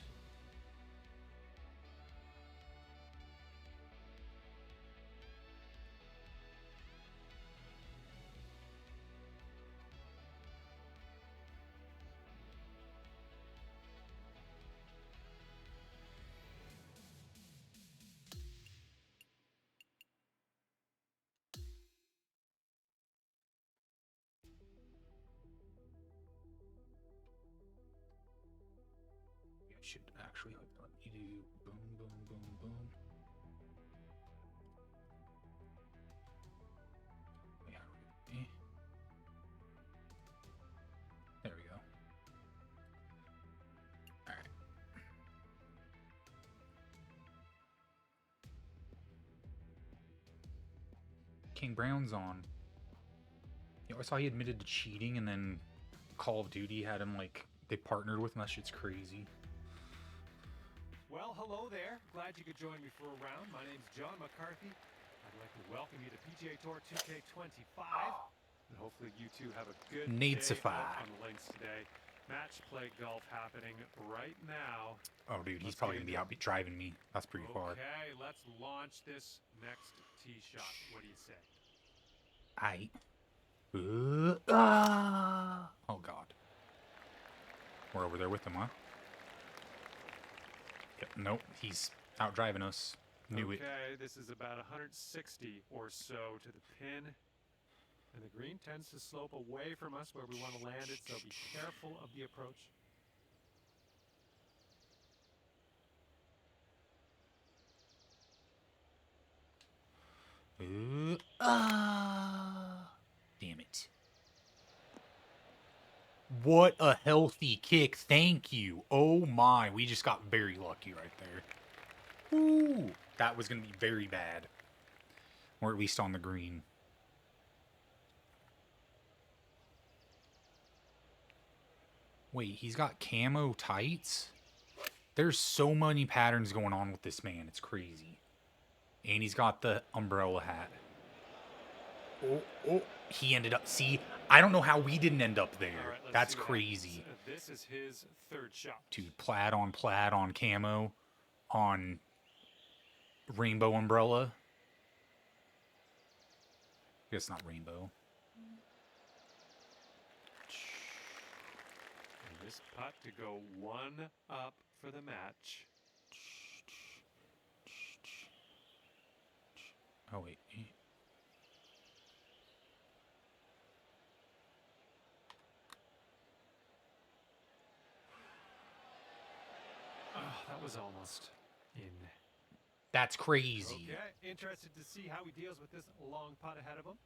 I should actually let me do boom, boom, boom, boom. Yeah. There we go. All right. King Brown's on. I saw he admitted to cheating, and then Call of Duty had him like they partnered with him. That shit's crazy. Well, hello there. Glad you could join me for a round. My name's John McCarthy. I'd like to welcome you to PGA Tour 2K25. And hopefully you two have a good day out on the links today. Match play golf happening right now. Oh, dude, he's probably gonna be out driving me. That's pretty far. Okay, let's launch this next tee shot. What do you say? Oh God. We're over there with him, huh? Yep, nope, he's out driving us. Knew it. Okay, this is about 160 or so to the pin. And the green tends to slope away from us where we want to land it, so be careful of the approach. Damn it. What a healthy kick. Thank you. Oh my. We just got very lucky right there. Ooh. That was going to be very bad. Or at least on the green. Wait, he's got camo tights? There's so many patterns going on with this man. It's crazy. And he's got the umbrella hat. Oh, he ended up... See, I don't know how we didn't end up there. Right, that's crazy. This is his third shot. Dude, plaid on camo on rainbow umbrella. I guess not rainbow. And this putt to go one up for the match. Oh, wait. Oh, that was almost in. That's crazy. Okay, interested to see how he deals with this long putt ahead of him.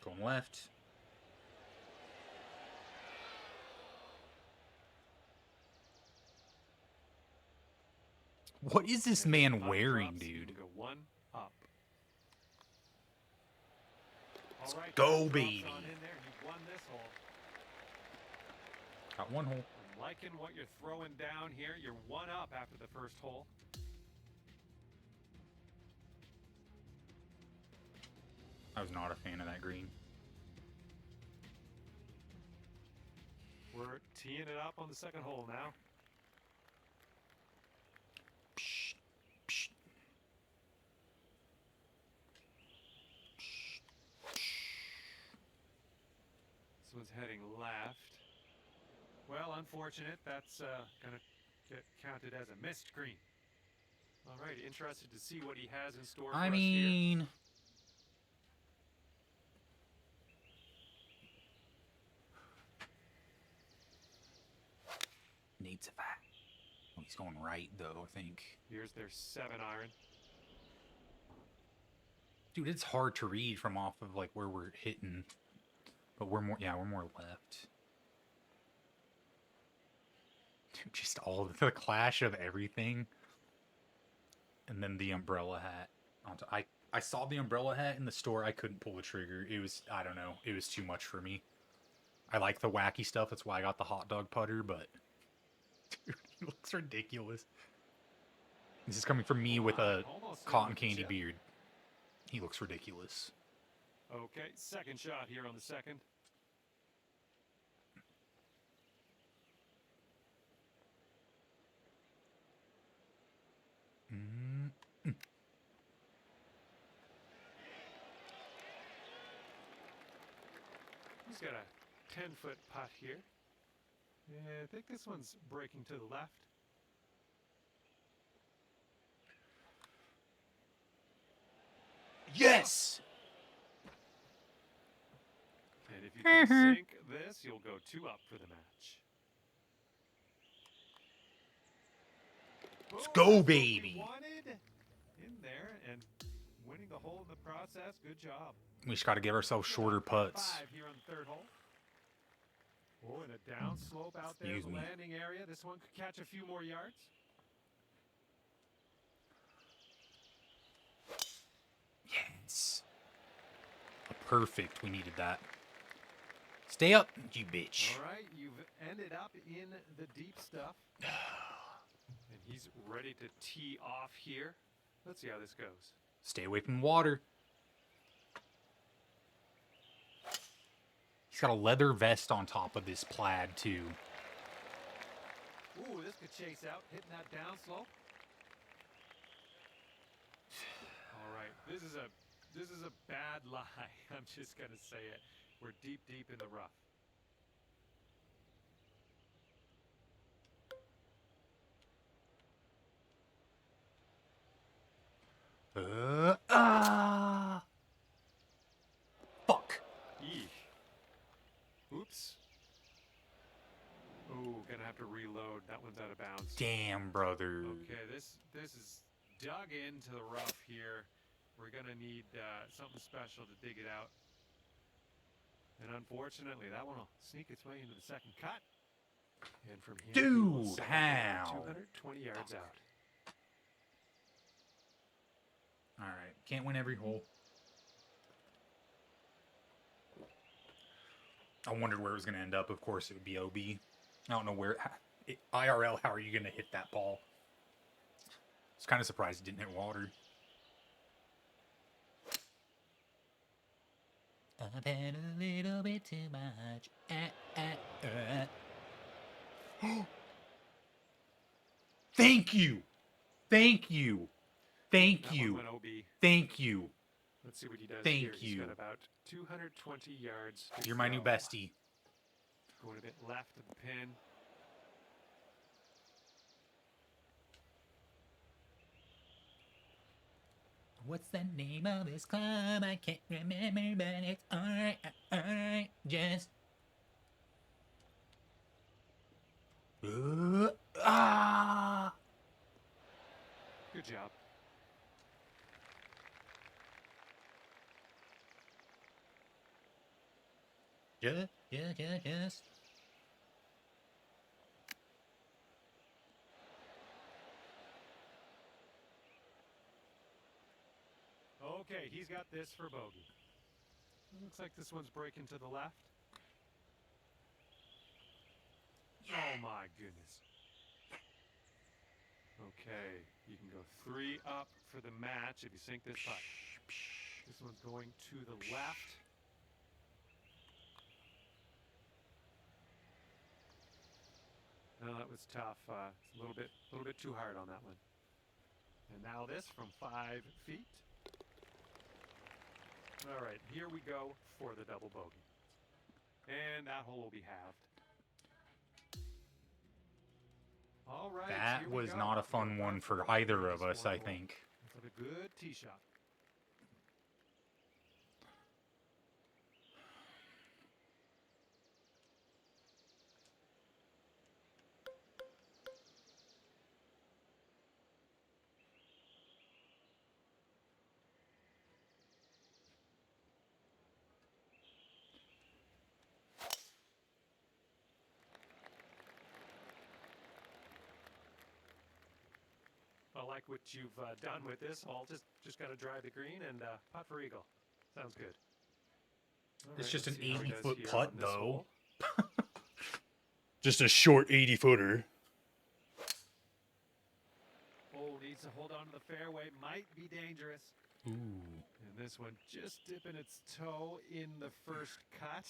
Going left. What is this man wearing, dude? Go one up. All right, go, baby. On in there. You won this hole. Got one hole. I'm liking what you're throwing down here. You're one up after the first hole. I was not a fan of that green. We're teeing it up on the second hole now. Psh, psh. This one's heading left. Well, unfortunate. That's going to get counted as a missed green. All right, interested to see what he has in store for us here. Needs a fat. Oh, he's going right, though, I think. Here's their 7-iron. Dude, it's hard to read from off of, like, where we're hitting. But we're more left. Dude, just all the clash of everything. And then the umbrella hat. I saw the umbrella hat in the store. I couldn't pull the trigger. It was, I don't know. It was too much for me. I like the wacky stuff. That's why I got the hot dog putter, but... Dude, he looks ridiculous. This is coming from me with a Almost in cotton with the candy chip. beard. He looks ridiculous. Okay, second shot here on the second. He's got a 10-foot putt here. Yeah, I think this one's breaking to the left. Yes! And if you can sink this, you'll go 2 up for the match. Let's Boom, go, that's what we baby. wanted. In there and winning the hole in the process. Good job. We just got to give ourselves shorter putts. 5 here on the third hole. Oh, and a down slope out there in Excuse the me. landing area. This one could catch a few more yards. Yes. Perfect. We needed that. Stay up, you bitch. All right, you've ended up in the deep stuff. And he's ready to tee off here. Let's see how this goes. Stay away from water. He's got a leather vest on top of this plaid, too. Ooh, this could chase out, hitting that down slope. All right, this is a bad lie. I'm just gonna say it. We're deep in the rough. Fuck. Eesh. Oops. Oh, gonna have to reload. That one's out of bounds. Damn, brother. Okay, this is dug into the rough here. We're gonna need something special to dig it out. And unfortunately, that one will sneak its way into the second cut. And from here, we will Dude, set up how? 220 yards out. All right. Can't win every hole. I wondered where it was going to end up. Of course, it would be OB. I don't know where. IRL, how are you going to hit that ball? I was kind of surprised it didn't hit water. I've had a little bit too much. Thank you. Thank you. Thank That you. one went OB. Thank you. Let's see what he does Thank here. He's you. got about 220 yards. to You're my new throw. bestie. Going a bit left of the pin. What's the name of this club? I can't remember, but it's alright, just... ah! Good job. Just. Okay, he's got this for bogey. Looks like this one's breaking to the left. Oh my goodness. Okay, you can go 3 up for the match if you sink this putt. This one's going to the left. No, that was tough. It's a little bit too hard on that one. And now this from 5 feet. All right, here we go for the double bogey. And that hole will be halved. All right. That here we was go. not a fun one for either of us, I think. With a good tee shot. I like what you've done with this hole. Just got to drive the green and putt for eagle. Sounds good. All It's right, just let's an see how he 80-foot does here putt, on this though. hole. Just a short 80-footer. Hole needs to hold on to the fairway. Might be dangerous. Ooh. And this one just dipping its toe in the first cut.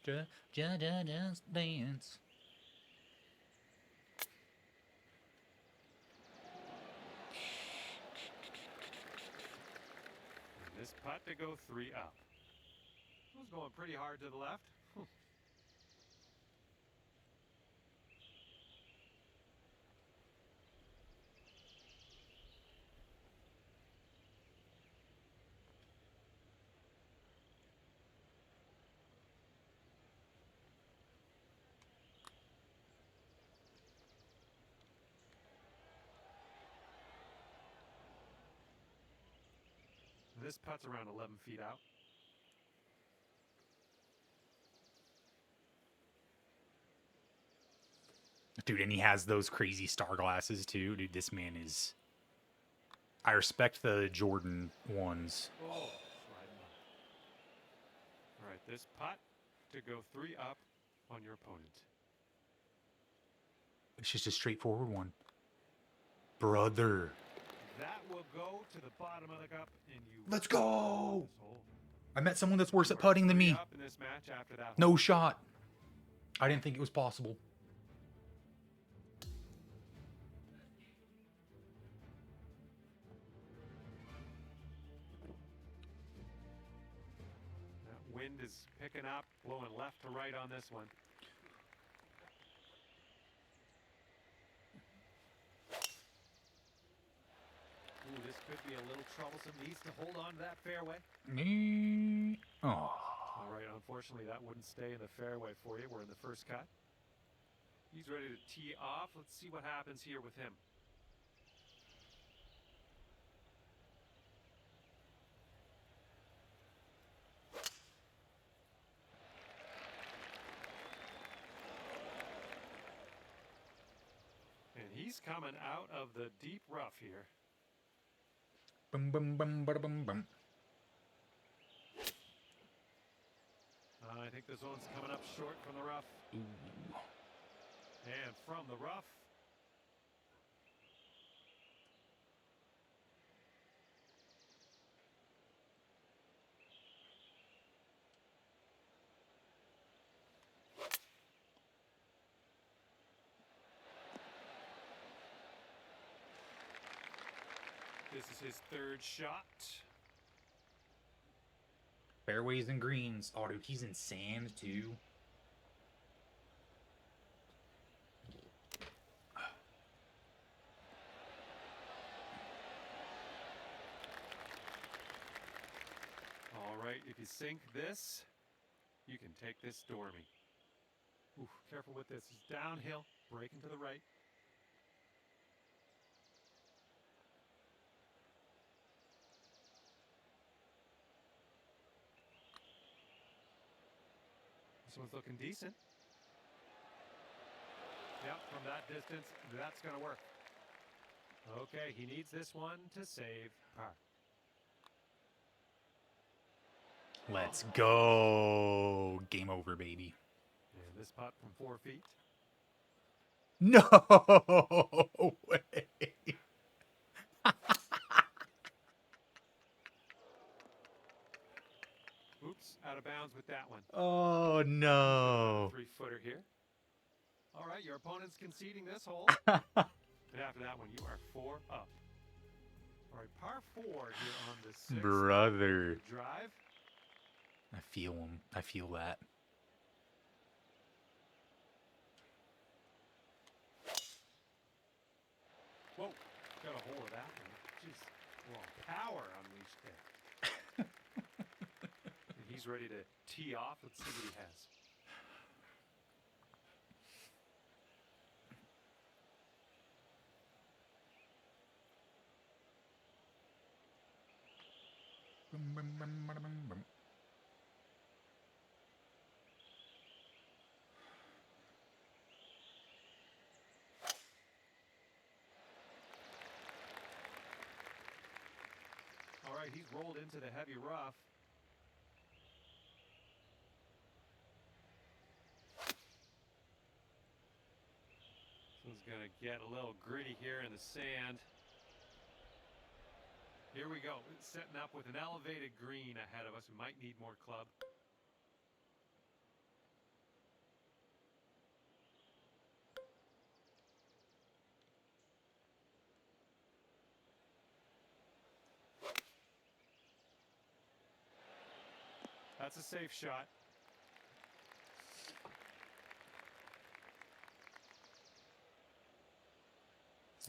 Just dance. And this putt to go 3 up. It was going pretty hard to the left. This putt's around 11 feet out. Dude, and he has those crazy star glasses too. Dude, this man is... I respect the Jordan ones. Oh, sliding up. All right, this putt to go 3 up on your opponent. It's just a straightforward one. Brother. That will go to the bottom of the cup, and you... Let's go! this hole. I met someone that's worse You at are putting than 3 me. up in this match after that No hole. shot. I didn't think it was possible. That wind is picking up, blowing left to right on this one. Ooh, this could be a little troublesome. Needs to hold on to that fairway. Me. Oh. All right, unfortunately, that wouldn't stay in the fairway for you. We're in the first cut. He's ready to tee off. Let's see what happens here with him. And he's coming out of the deep rough here. Bum bum bum bada bum bum. I think this one's coming up short from the rough. Ooh. And from the rough. This is his 3rd shot. Fairways and greens. Oh, dude, he's in sand too. All right, if you sink this, you can take this stormy. Ooh, careful with this. He's downhill, breaking to the right. This one's looking decent. Yep, from that distance, that's going to work. Okay, he needs this one to save par. Let's go. Game over, baby. And this putt from 4 feet. No way. Oops, out of bounds with that one. Oh, no. 3-footer here. All right, your opponent's conceding this hole. And after that one, you are 4 up. All right, par 4 here on the 6th. Brother. Drive. I feel him. I feel that. Whoa, got a hold of that one. Jeez, well, power unleashed there. And he's ready to tee off. Let's see what he has. Bum, bum, bum, bada, bum, bum. All right, he's rolled into the heavy rough. This one's is going to get a little gritty here in the sand. Here we go. Setting up with an elevated green ahead of us. We might need more club. That's a safe shot.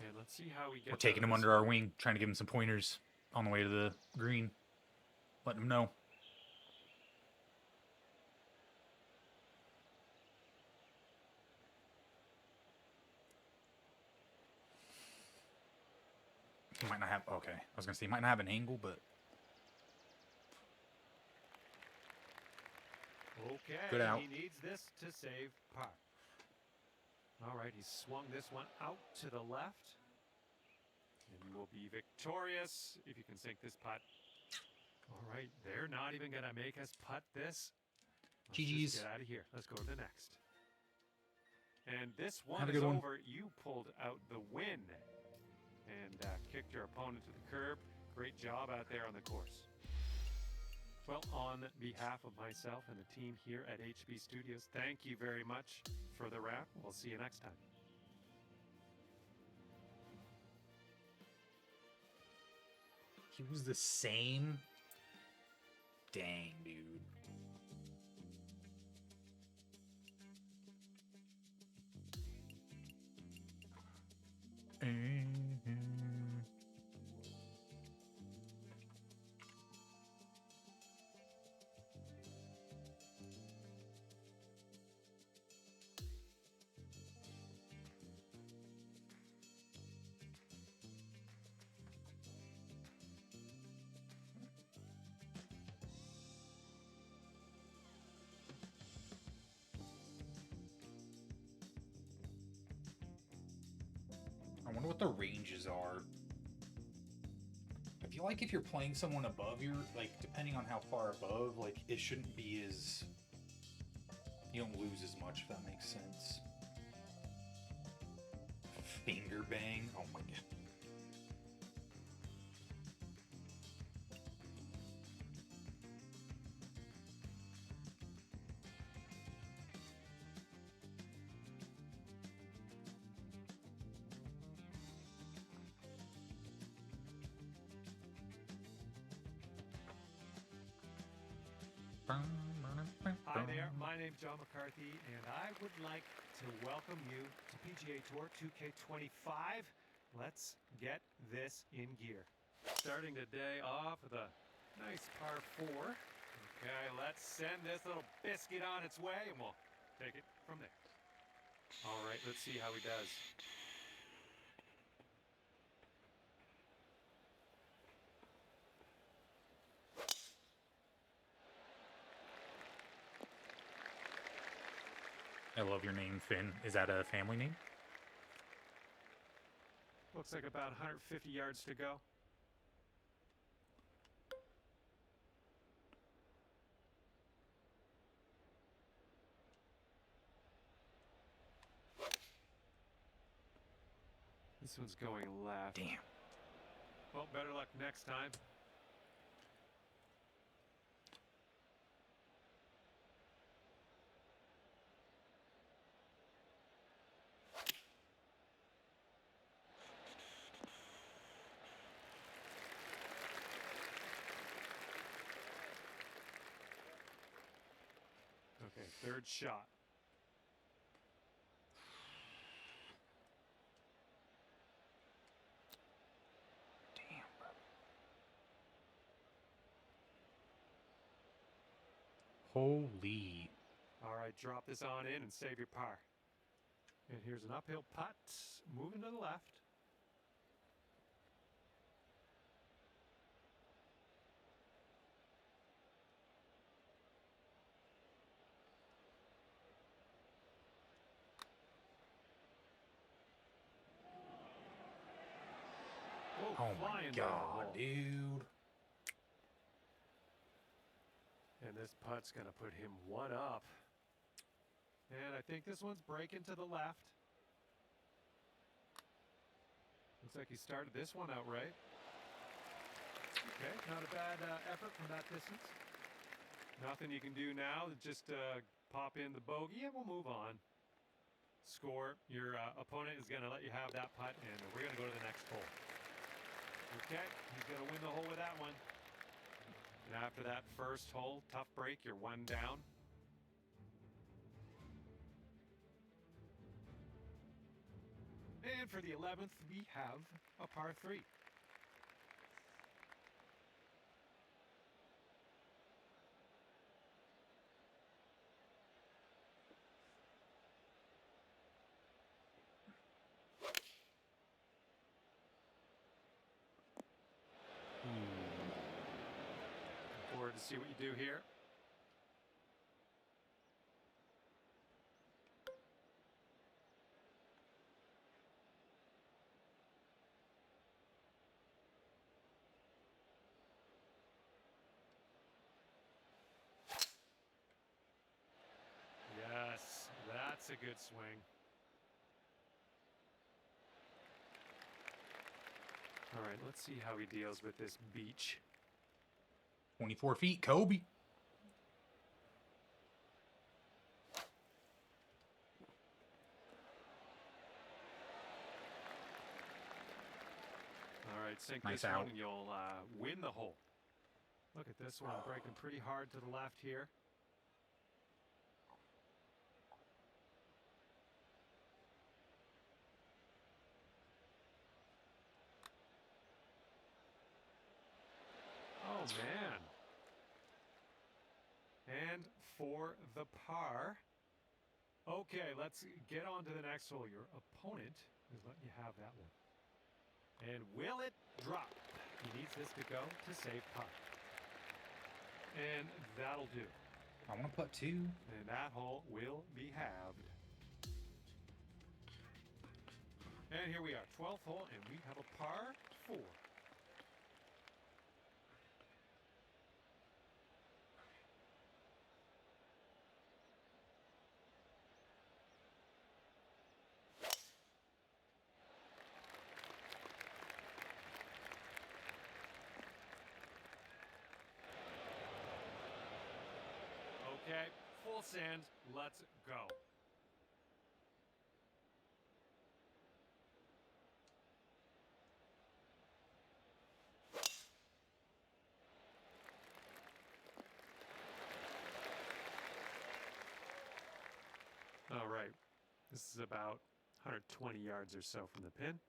And let's see how we get. We're taking him under our wing, trying to give him some pointers on the way to the green. Letting him know. He might not have. Okay, I was gonna say he might not have an angle, but okay. Good out. He needs this to save par. All right, he swung this one out to the left, and you will be victorious if you can sink this putt. All right, they're not even gonna make us putt this. Let's GG's. just get out of here. Let's go to the next. And this one Have a is good one. over. You pulled out the win and kicked your opponent to the curb. Great job out there on the course. Well, on behalf of myself and the team here at HB Studios, thank you very much for the round. We'll see you next time. he was the same. Dang, dude. I wonder what the ranges are. I feel like if you're playing someone above you, like, depending on how far above, like, it shouldn't be as... You don't lose as much, if that makes sense. Finger bang? Oh my god. Hi there, my name's John McCarthy, and I would like to welcome you to PGA Tour 2K25. Let's get this in gear. Starting the day off with a nice par 4. Okay, let's send this little biscuit on its way, and we'll take it from there. All right, let's see how he does. I love your name, Finn. Is that a family name? Looks like about 150 yards to go. This one's going left. Damn. Well, better luck next time. Okay, third shot. Damn, bro. Holy. All right, drop this on in and save your par. And here's an uphill putt, moving to the left. Oh my flying down the god, hole. dude. And this putt's going to put him one up. And I think this one's breaking to the left. Looks like he started this one out right. Okay, not a bad effort from that distance. Nothing you can do now. Just pop in the bogey and we'll move on. Score. Your opponent is going to let you have that putt, and we're going to go to the next hole. Okay, he's going to win the hole with that one. And after that first hole, tough break, you're one down. And for the 11th, we have a par 3. Looking forward to see what you do here. Yes, that's a good swing. All right, let's see how he deals with this beach. 24 feet, Kobe. All right, sink Nice this out. one and you'll win the hole. Look at this one, breaking pretty hard to the left here. Oh, man. And for the par. Okay, let's get on to the next hole. Your opponent is letting you have that one. And will it drop? He needs this to go to save putt. And that'll do. I want to put 2. And that hole will be halved. And here we are, 12th hole, and we have a par 4. Okay, full send, let's go. All right, this is about 120 yards or so from the pin.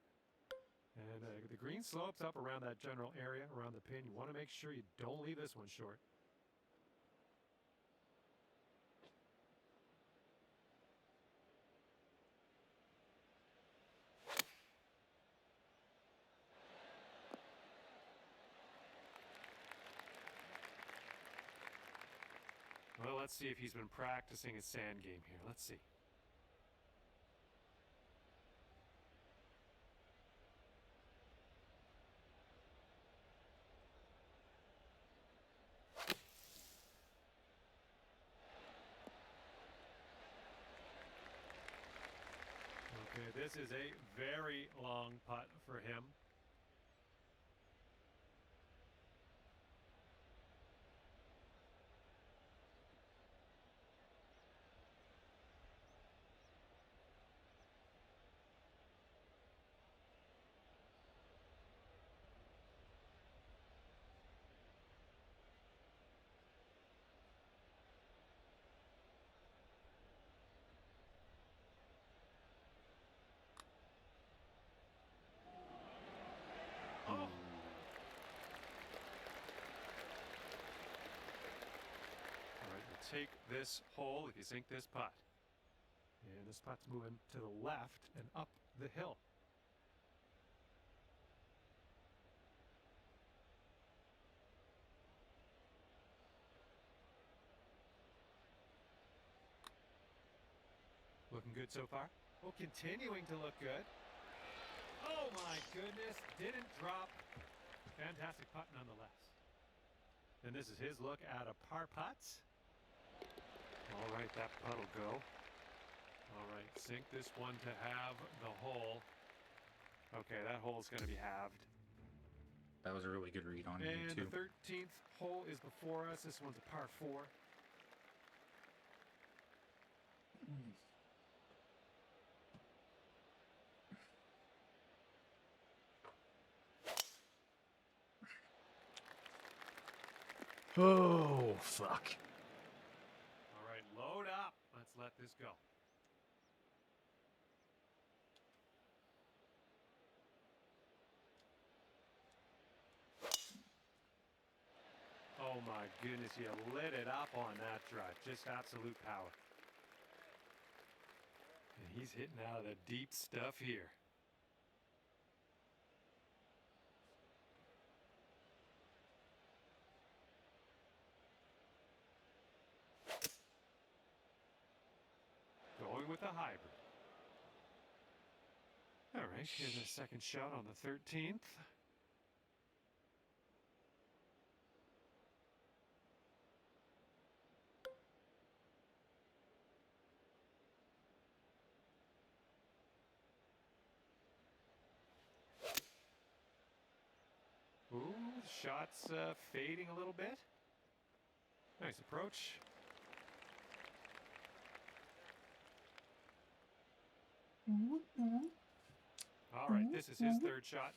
And the green slopes up around that general area, around the pin. You want to make sure you don't leave this one short. Well, let's see if he's been practicing his sand game here. Let's see. Okay, this is a very long putt for him. Oh! All right, we'll take this hole if you sink this putt. And this putt's moving to the left and up the hill. Looking good so far. Well, continuing to look good. Oh my goodness, didn't drop. Fantastic putt nonetheless. And this is his look at a par putt. All right, that putt will go. All right, sink this one to have the hole. Okay, that hole's going to be halved. That was a really good read on you, And too. the 13th hole is before us. This one's a par 4. Oh, fuck. All right, load up. Let's let this go. Oh my goodness, you lit it up on that drive. Just absolute power. And he's hitting out of the deep stuff here. Going with the hybrid. All right, here's a second shot on the 13th. Ooh, shot's fading a little bit. Nice approach. All right, this is his third shot.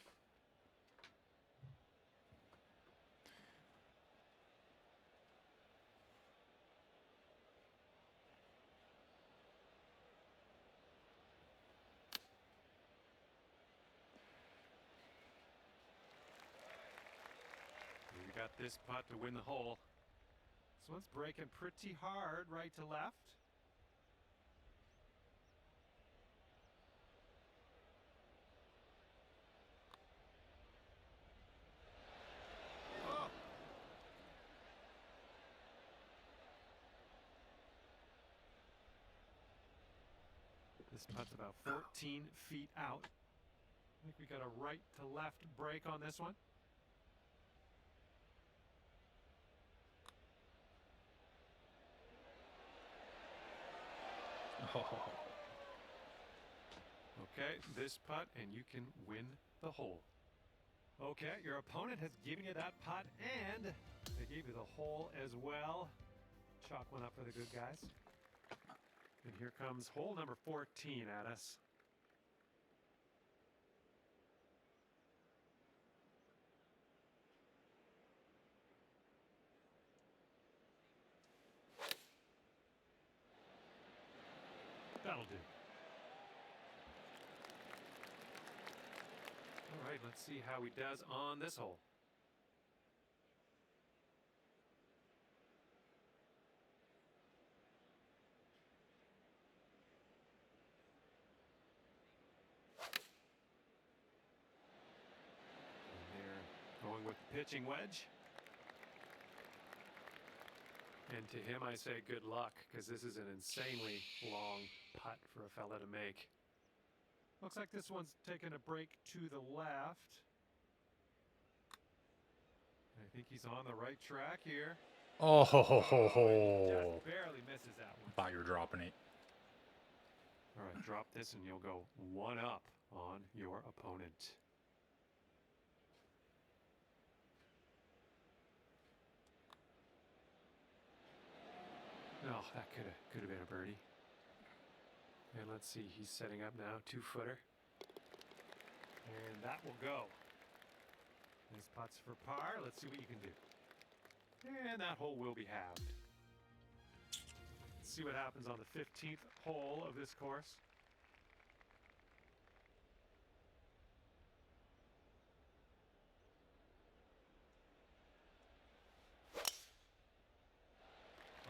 We got this putt to win the hole. This one's breaking pretty hard right to left. Oh. This putt's about 14 feet out. I think we got a right to left break on this one. Oh. Okay, this putt, and you can win the hole. Okay, your opponent has given you that putt, and they gave you the hole as well. Chalk one up for the good guys. And here comes hole number 14 at us. That'll do. All right, let's see how he does on this hole. And they're going with the pitching wedge. And to him, I say good luck, because this is an insanely long putt for a fella to make. Looks like this one's taking a break to the left. I think he's on the right track here. Oh, ho, ho, He just barely misses that one. Thought you were dropping it. All right, drop this and you'll go one up on your opponent. Oh, that could have been a birdie. And let's see, he's setting up now, 2-footer. And that will go. This putt's for par. Let's see what you can do. And that hole will be halved. Let's see what happens on the 15th hole of this course.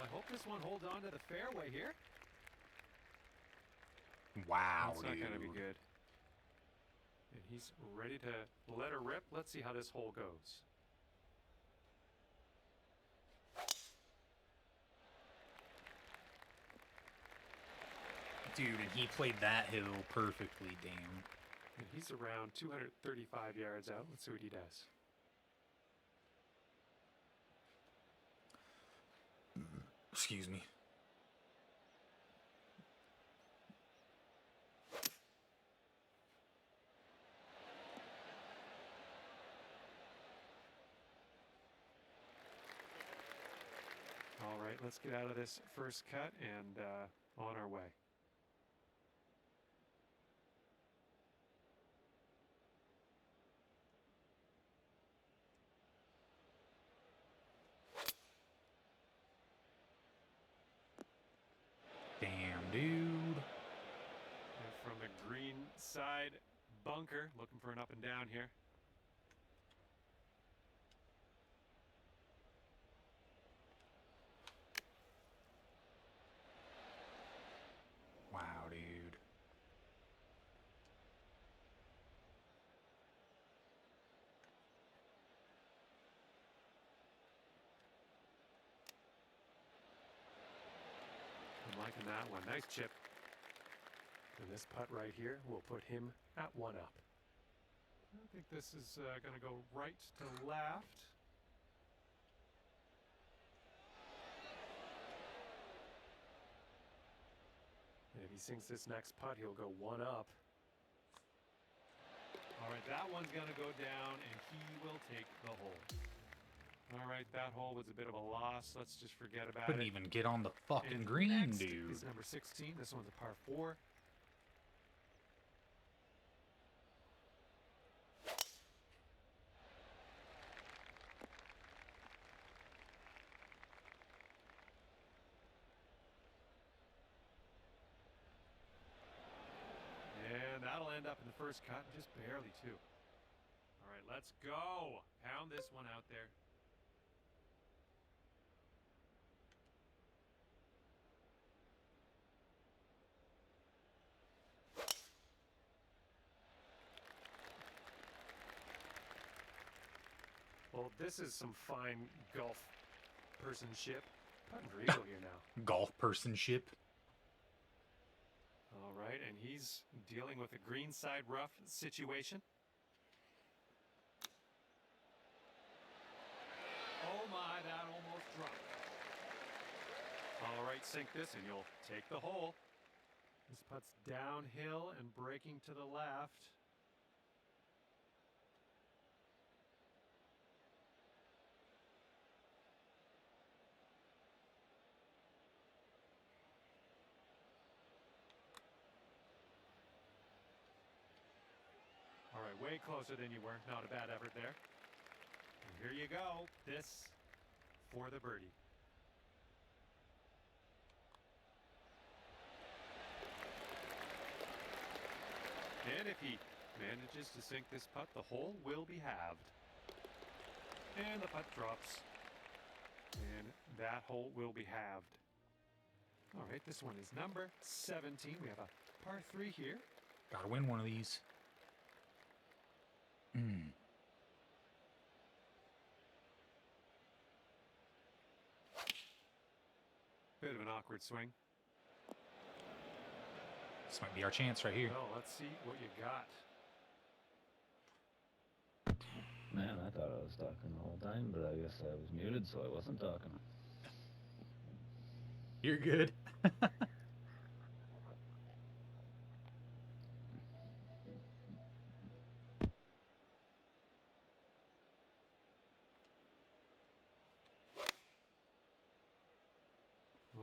I hope this one holds on to the fairway here. Wow, That's not dude. going to be good. And he's ready to let her rip. Let's see how this hole goes. Dude, and he played that hill perfectly, damn. And he's around 235 yards out. Let's see what he does. Excuse me. All right, let's get out of this first cut and on our way. Damn, dude. And from the green side bunker, looking for an up and down here. Wow, dude. I'm liking that one. Nice chip. And this putt right here will put him at 1 up. I think this is going to go right to left. And if he sinks this next putt, he'll go 1 up. All right, that one's going to go down, and he will take the hole. All right, that hole was a bit of a loss. Let's just forget about Couldn't it. even get on the fucking And green, next dude. is number 16. This one's a par 4. And that'll end up in the first cut, just barely too. All right, let's go. Pound this one out there. Well, this is some fine golf personship. Putting for eagle here now. Golf personship. All right, and he's dealing with a greenside rough situation. Oh my, that almost dropped. All right, sink this and you'll take the hole. This putt's downhill and breaking to the left. All right, way closer than you were. Not a bad effort there. And here you go. This for the birdie. And if he manages to sink this putt, the hole will be halved. And the putt drops. And that hole will be halved. All right, this one is number 17. We have a par 3 here. Gotta win one of these. Bit of an awkward swing. This might be our chance right here. Well, let's see what you got. Man, I thought I was talking the whole time, but I guess I was muted, so I wasn't talking. You're good.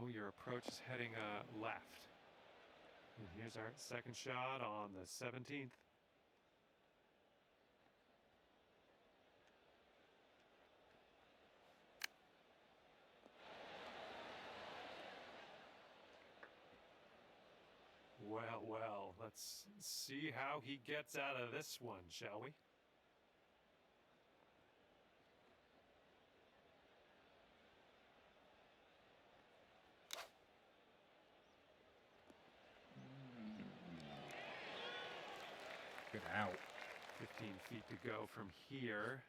Oh, your approach is heading left. And here's our second shot on the 17th. Well, well, let's see how he gets out of this one, shall we? Good out. 15 feet to go from here.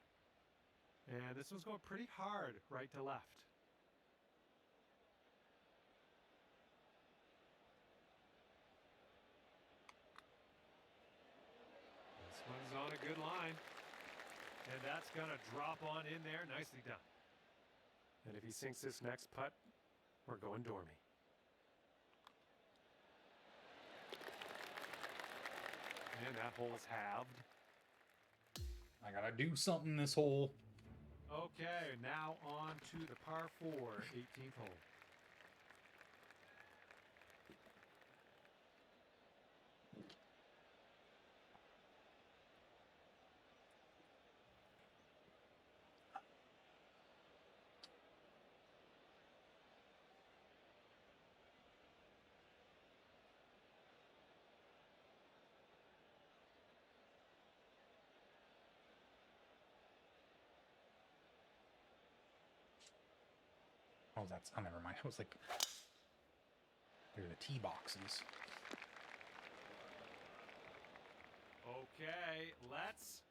And this one's going pretty hard right to left. This one's on a good line. And that's going to drop on in there. Nicely done. And if he sinks this next putt, we're going dormy. And that hole is halved. I gotta do something this hole. Okay, now on to the par 4 18th hole. Oh, that's. Oh, never mind. I was like, they're the tee boxes. Okay, let's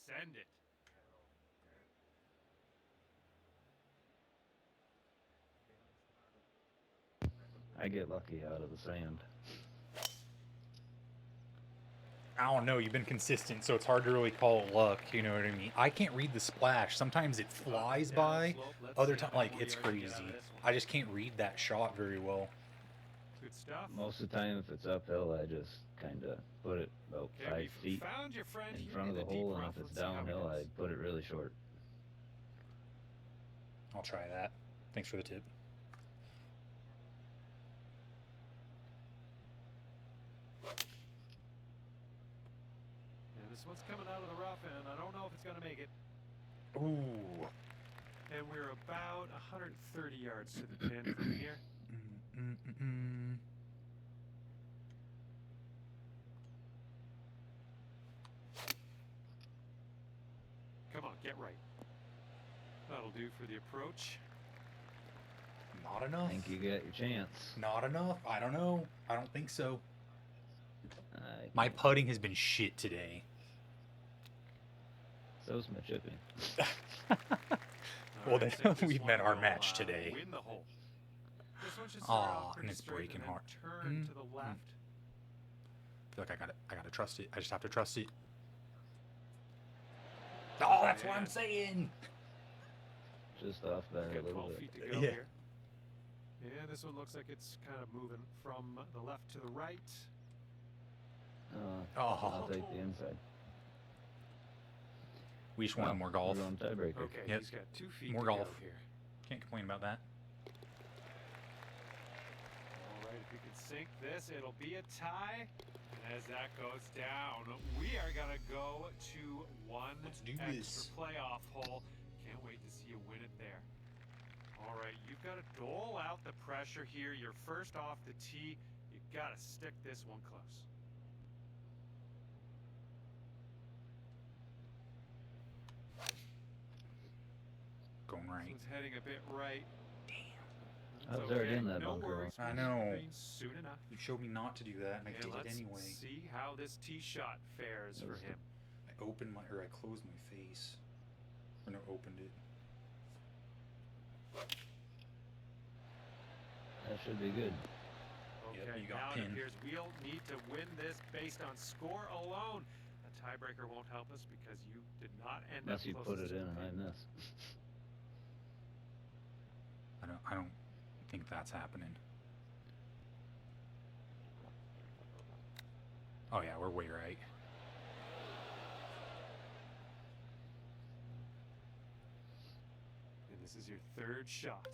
send it. I get lucky out of the sand. I don't know. You've been consistent, so it's hard to really call it luck. You know what I mean? I can't read the splash. Sometimes it flies by. Other time, like it's crazy. I just can't read that shot very well. Good stuff. Most of the time, if it's uphill, I just kind of put it about Okay, 5 we've feet found your friend in here front of the deep hole, and rough. if it's Let's see how he downhill, I does. put it really short. I'll try that. Thanks for the tip. Yeah, this one's coming out of the rough, and I don't know if it's going to make it. Ooh. And we're about 130 yards to the pin from here. Mm-mm-mm-mm. Come on, get right. That'll do for the approach. Not I enough. think you got your chance. Not enough. I don't know. I don't think so. I My can't- putting has been shit today. So's my chipping. Well, Alright, then take this we've one, met our we'll, match today. Win the hole. This one should start Aw, off pretty and it's straight breaking then hard. Turn to the left. I feel like I gotta trust it. I just have to trust it. Oh, that's what I'm saying. Just off by a Got little 12 bit. feet to go Yeah. here. Yeah, this one looks like it's kind of moving from the left to the right. I'll take the inside. We just wanted more golf. We're on tiebreaker. Okay, Yep. he's got 2 feet More to golf. go here. Can't complain about that. All right, if we can sink this, it'll be a tie. And as that goes down, we are going to go to one Let's do extra this. playoff hole. Can't wait to see you win it there. All right, you've got to dole out the pressure here. You're first off the tee. You got to stick this one close. Going This right. one's heading a bit right. I was It's already okay, in that no bunker worries. I We'll know. screen soon enough. You showed me not to do that, and I And did it let's anyway. see how this tee shot fares for Those- him. I opened my, or I closed my face. Or no, opened it. That should be good. Okay, you got now it pinned. appears we'll need to win this based on score alone. A tiebreaker won't help us because you did not end Unless up you put closest it to in the and I pin. miss. I don't think that's happening. Oh yeah, we're way right. And this is your third shot.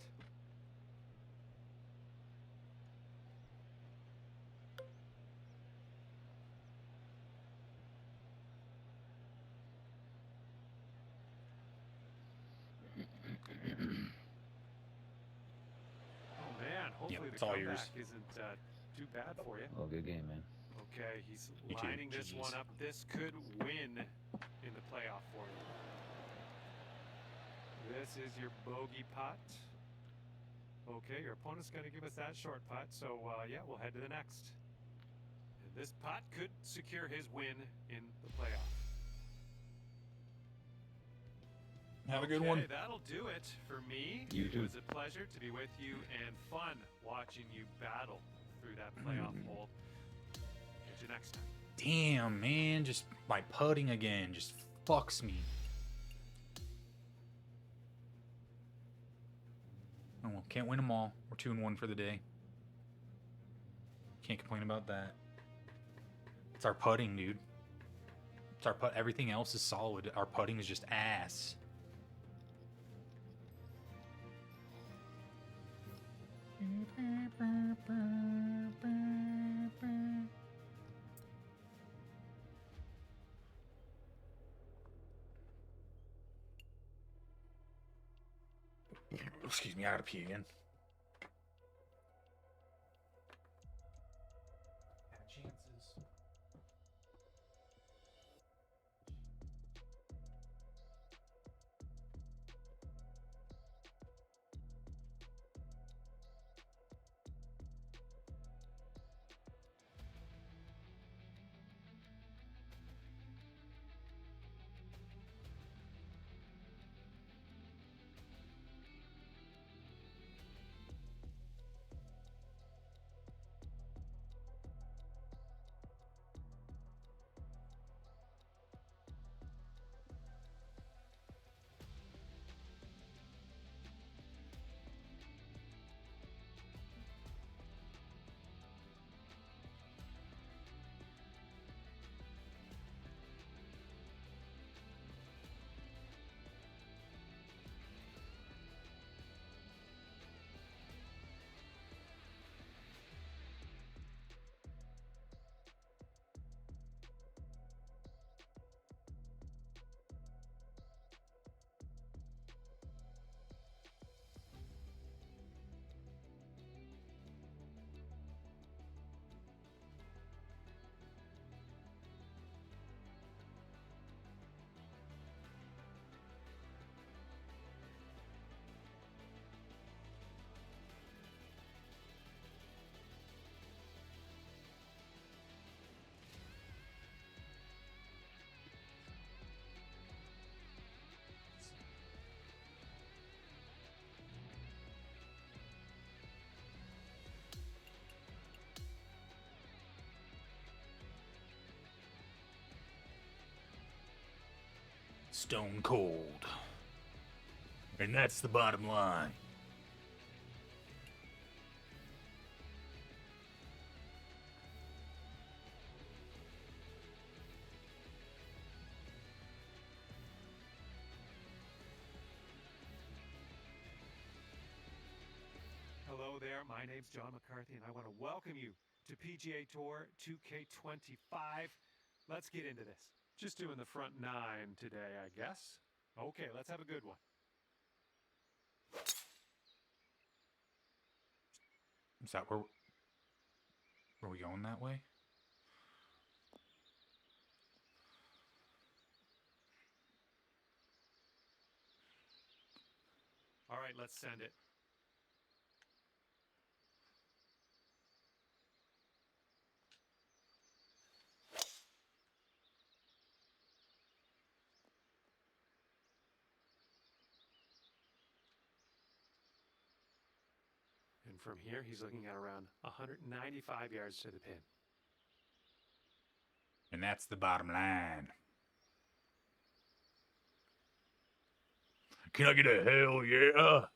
Oh man, hopefully it's the all comeback yours. isn't too bad for you. Well, good game, man. Okay, he's You too, lining this GGs. one up. This could win in the playoff for you. This is your bogey putt. Okay, your opponent's going to give us that short putt, so yeah, we'll head to the next. And this putt could secure his win in the playoff. Have a good Okay, one. that'll do it for me. You It too. was a pleasure to be with you and fun watching you battle through that playoff hole. Catch you next time. Damn, man, just my putting again just fucks me. Oh well, can't win them all. We're 2-1 for the day. Can't complain about that. It's our putting, dude. It's our putt. Everything else is solid. Our putting is just ass. Excuse me, I gotta pee again. Chances. Stone cold. And that's the bottom line. Hello there, my name's John McCarthy, and I want to welcome you to PGA Tour 2K25. Let's get into this. Just doing the front nine today, I guess. Okay, let's have a good one. Is that where... Are we going that way? All right, let's send it. And from here, he's looking at around 195 yards to the pin. And that's the bottom line. Can I get a hell yeah?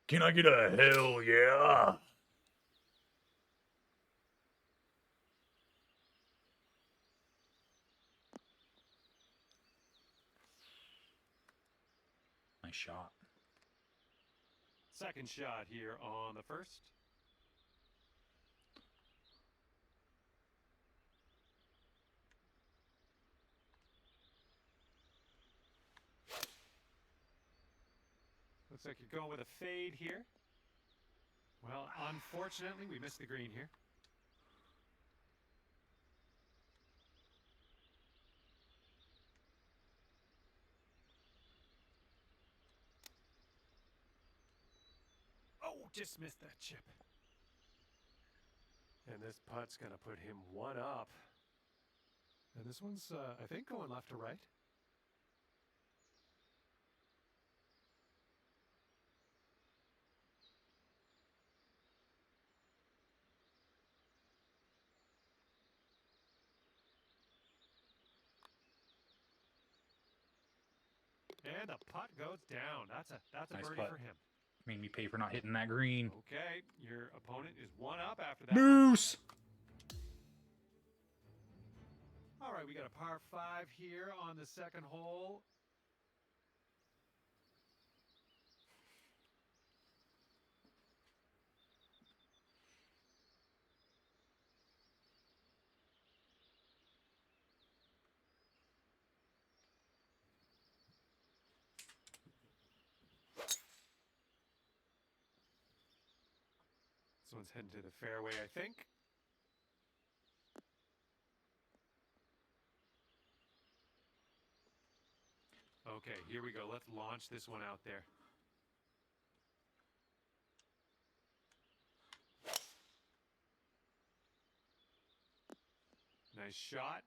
Can I get a hell yeah? Nice shot. Second shot here on the first. Looks like you're going with a fade here. Well, unfortunately, we missed the green here. Oh, just missed that chip. And this putt's going to put him one up. And this one's, I think, going left to right. And the putt goes down. That's a Nice birdie putt. for him. Made me pay for not hitting that green. Okay, your opponent is one up after that. Moose! All right, we got a par 5 here on the second hole. This one's heading to the fairway, I think. Okay, here we go. Let's launch this one out there. Nice shot.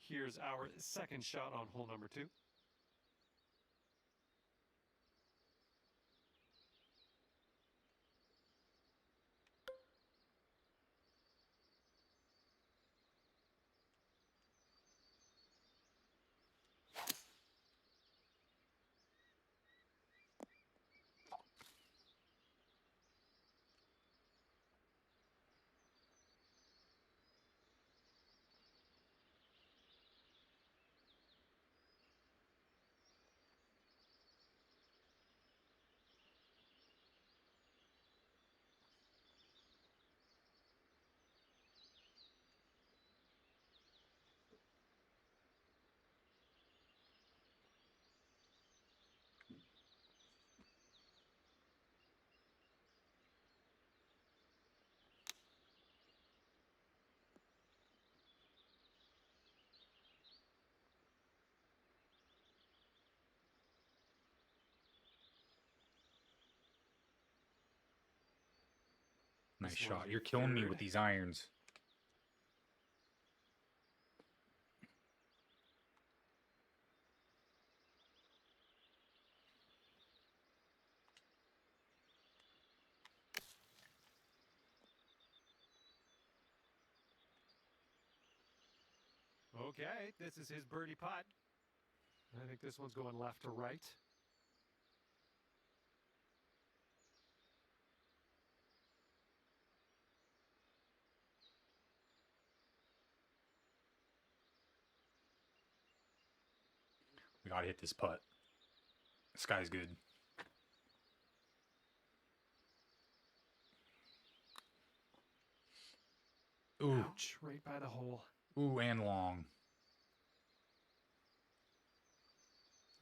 Here's our second shot on hole number 2. Nice This shot. one's You're your killing me third. with these irons. Okay, this is his birdie putt. I think this one's going left to right. We gotta hit this putt. This guy's good. Ooh. Ouch, right by the hole. Ooh, and long.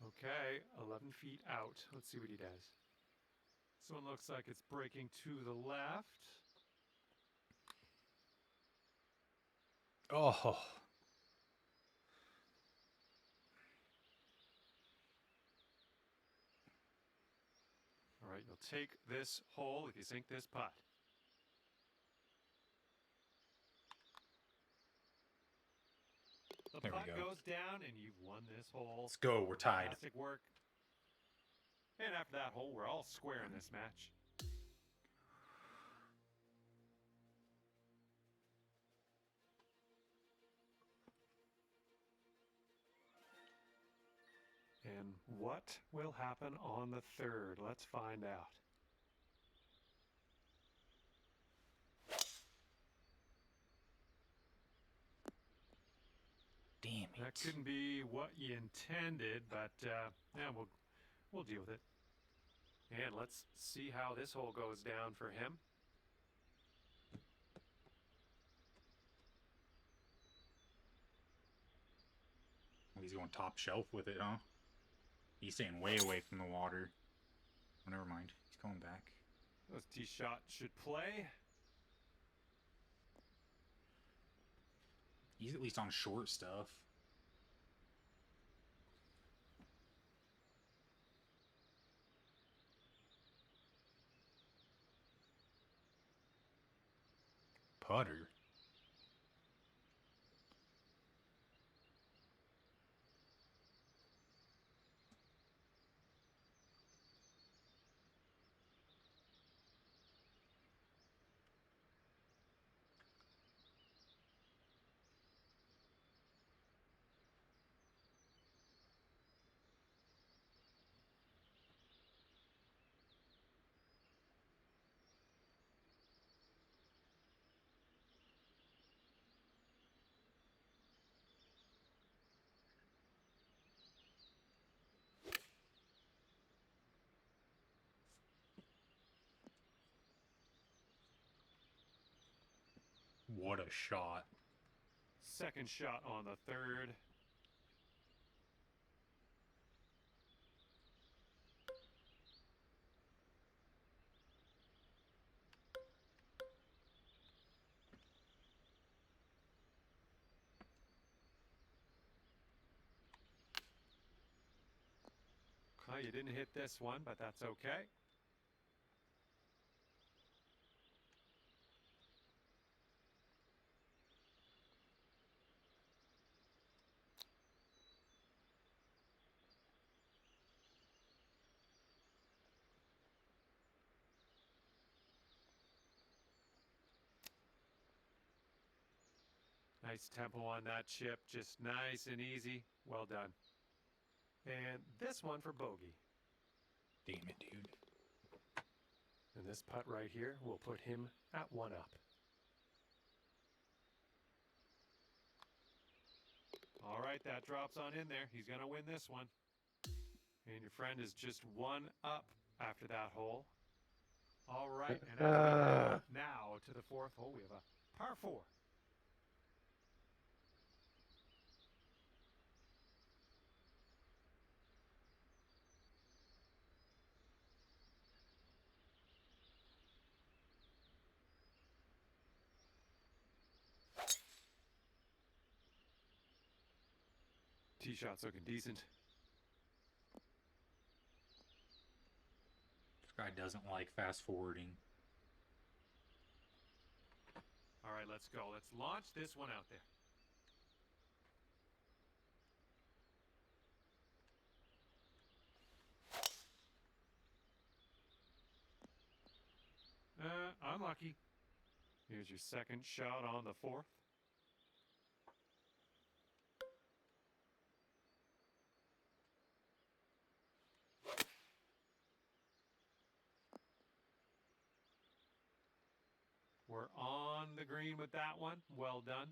Okay, 11 feet out. Let's see what he does. This one looks like it's breaking to the left. Oh. All right, you'll take this hole if you sink this putt. The There we putt go. goes down, and you've won this hole. Let's go. We're tied. Fantastic work. And after that hole, we're all square in this match. And what will happen on the third? Let's find out. Damn That it. couldn't be what you intended, but yeah, we'll deal with it. And let's see how this hole goes down for him. He's going top shelf with it, huh? He's staying way away from the water. Oh, never mind. He's going back. Those tee shots should play. He's at least on short stuff. Putter. what a shot. Second shot on the third. Okay, you didn't hit this one, but that's okay. Nice tempo on that chip, just nice and easy. Well done. And this one for Bogey. Damn it, dude. And this putt right here will put him at 1 up. All right, that drops on in there. He's going to win this one. And your friend is just 1 up after that hole. All right, and as we head now to the 4th hole, we have a par 4. Tee shot's looking decent. This guy doesn't like fast forwarding. All right, let's go. Let's launch this one out there. Unlucky. Here's your second shot on the 4th. We're on the green with that one. Well done.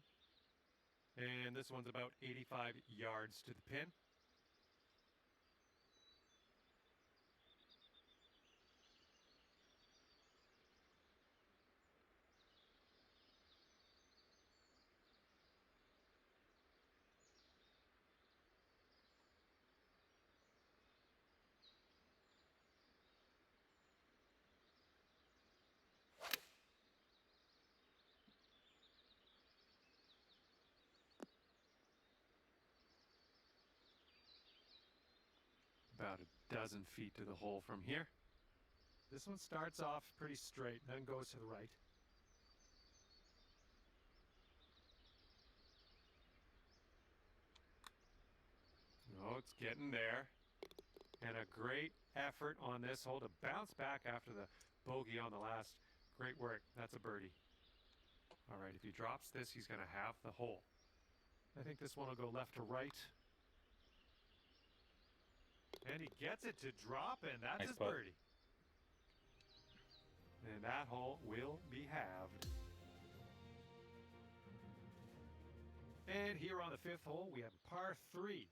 And this one's about 85 yards to the pin. About a dozen feet to the hole from here. This one starts off pretty straight, then goes to the right. Oh, it's getting there. And a great effort on this hole to bounce back after the bogey on the last. Great work. That's a birdie. All right, if he drops this, he's going to have the hole. I think this one will go left to right. And he gets it to drop, and that's Nice his putt. birdie. And that hole will be halved. And here on the 5th hole, we have par 3.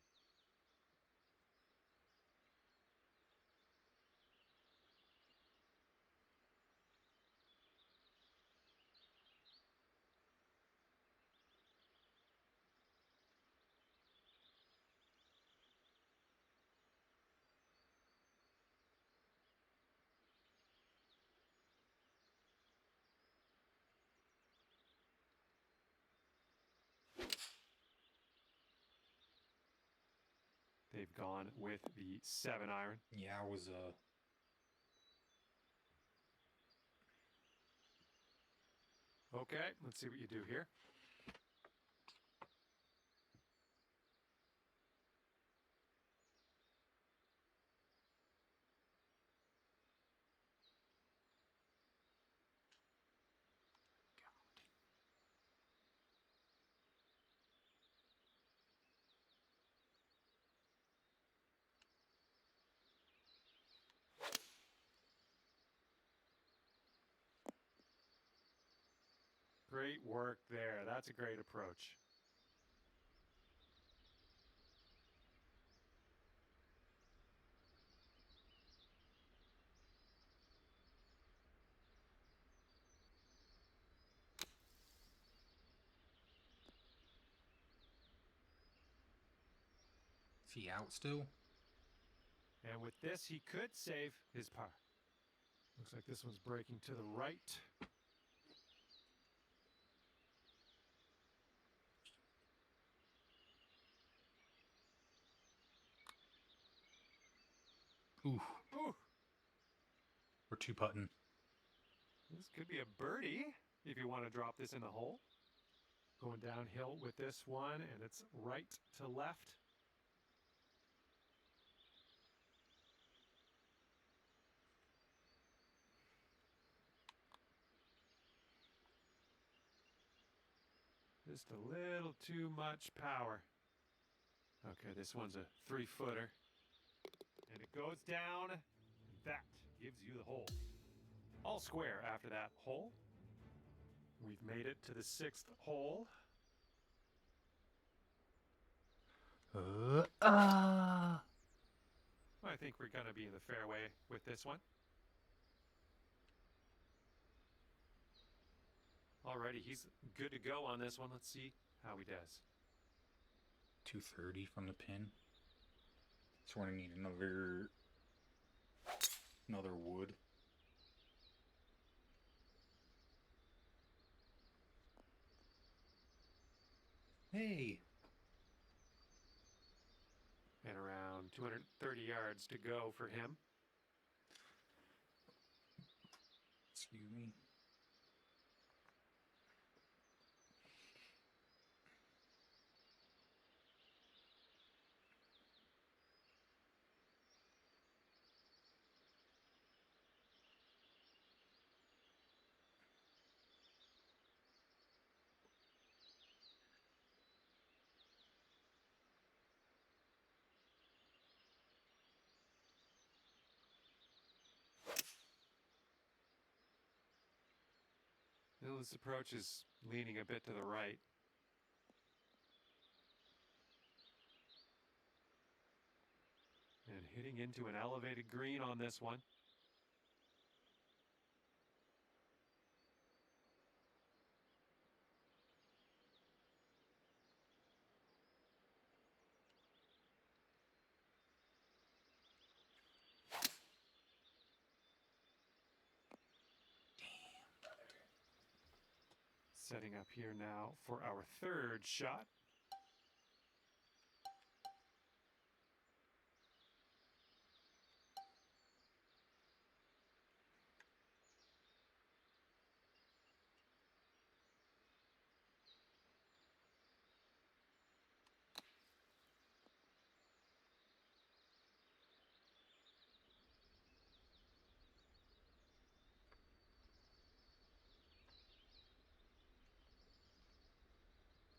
They've gone with the 7-iron. Yeah, I was Okay, let's see what you do here. Great work there. That's a great approach. Is he out still? And with this, he could save his par. Looks like this one's breaking to the right. Ooh, Ooh, we're two putting. this could be a birdie if you want to drop this in the hole. Going downhill with this one, and it's right to left. Just a little too much power. Okay, this one's a 3-footer. And it goes down, and that gives you the hole. All square after that hole. We've made it to the 6th hole. I think we're going to be in the fairway with this one. Alrighty, he's good to go on this one. Let's see how he does. 230 from the pin. So we're gonna need another wood. Hey. And around 230 yards to go for him. Excuse me. Well, this approach is leaning a bit to the right. And hitting into an elevated green on this one. Setting up here now for our 3rd shot.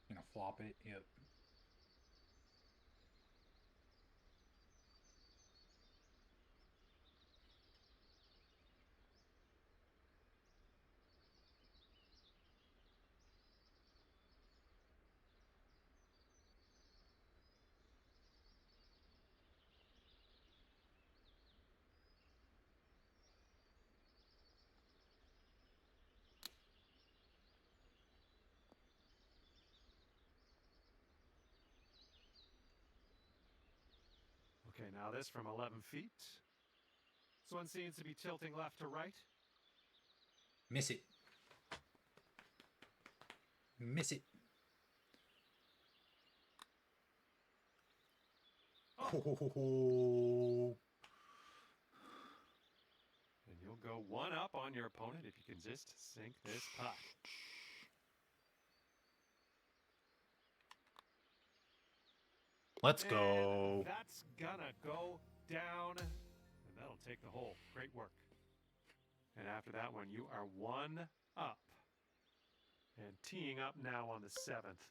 Gonna flop it. Yep. Okay, now this from 11 feet. This one seems to be tilting left to right. Miss it. Miss it. Oh. And you'll go 1 up on your opponent if you can just sink this putt. Let's And go. that's gonna go down, and that'll take the hole. Great work. And after that one, you are 1 up. And teeing up now on the 7th.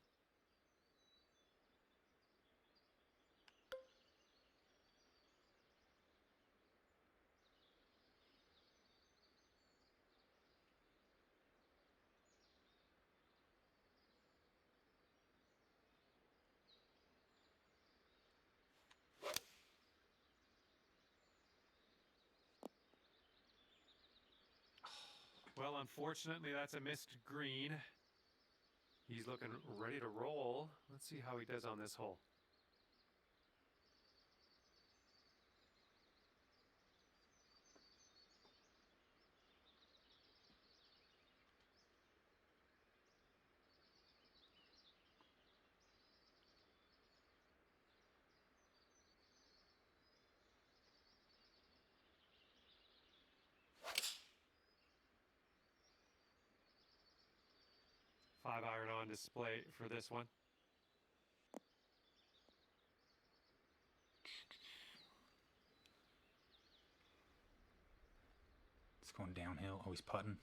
Well, unfortunately, that's a missed green. He's looking ready to roll. Let's see how he does on this hole. 5-iron on display for this one. It's going downhill. Oh, he's putting.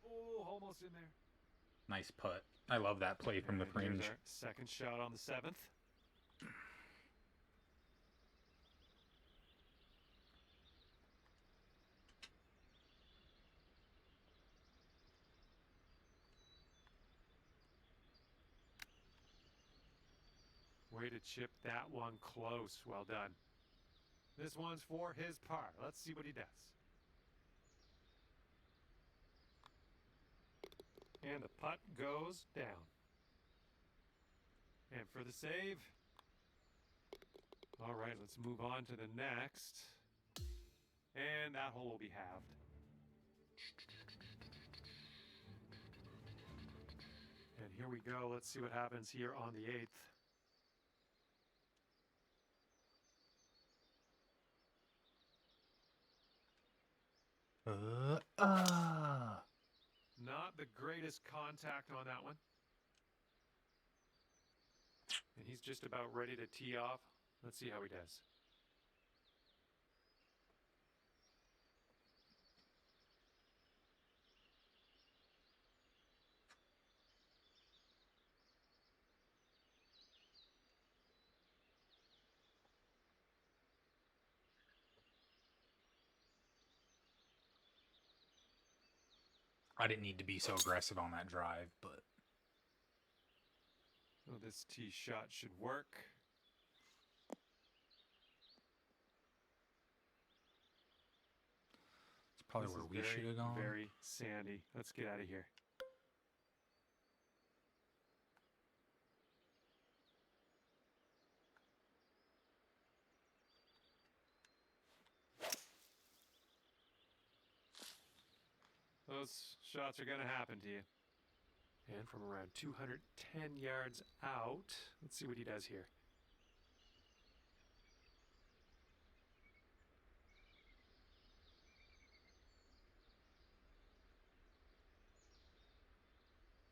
Oh, almost in there. Nice putt. I love that play from the And here's fringe. our second shot on the 7th. Way to chip that one close. Well done. This one's for his par. Let's see what he does. And the putt goes down. And for the save. All right, let's move on to the next. And that hole will be halved. And here we go. Let's see what happens here on the 8th. Not the greatest contact on that one. And he's just about ready to tee off. Let's see how he does. I didn't need to be so aggressive on that drive, but Oh, this tee shot should work. it's probably This where is we should have gone. Very sandy. Let's get out of here. Those shots are going to happen to you. And from around 210 yards out, let's see what he does here.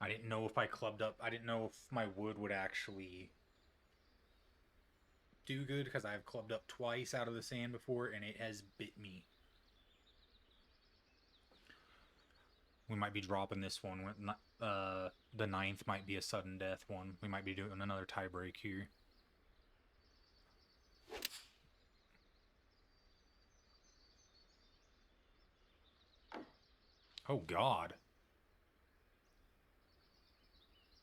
I didn't know if I clubbed up. I didn't know if my wood would actually do good because I've clubbed up twice out of the sand before and it has bit me. We might be dropping this one. The 9th might be a sudden death one. We might be doing another tie break here. Oh, God.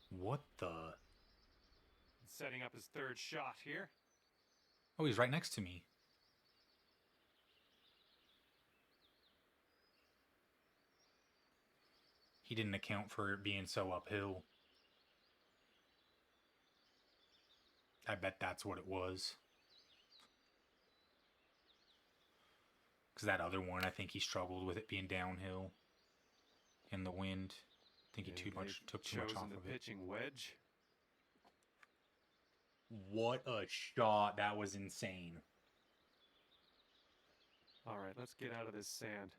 What the? Setting up his third shot here. Oh, he's right next to me. He didn't account for it being so uphill. I bet that's what it was. Because that other one, I think he struggled with it being downhill in the wind. I think he And took too much off the of it. pitching wedge. What a shot. That was insane. All right, let's get out of this sand.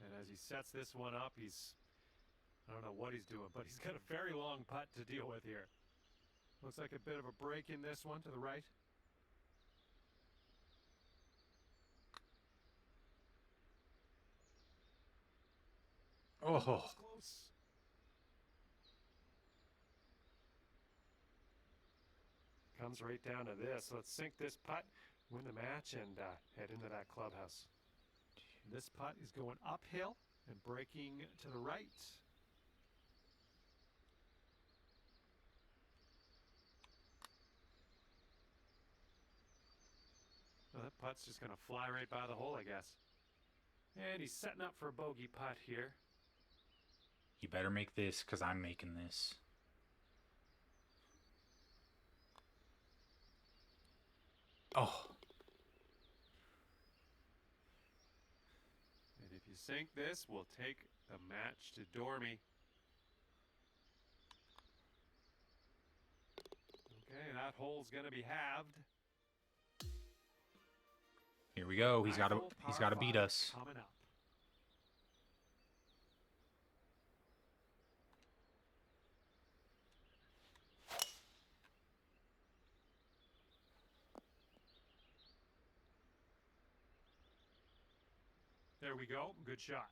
And as he sets this one up, I don't know what he's doing, but he's got a very long putt to deal with here. Looks like a bit of a break in this one to the right. Oh. Close. Comes right down to this. Let's sink this putt, win the match, and head into that clubhouse. This putt is going uphill and breaking to the right. Well, that putt's just going to fly right by the hole, I guess. And he's setting up for a bogey putt here. You better make this, because I'm making this. Oh. And if you sink this, we'll take the match to Dormy. Okay, that hole's going to be halved. Here we go. He's got to Par beat five us. Coming up. There we go. Good shot.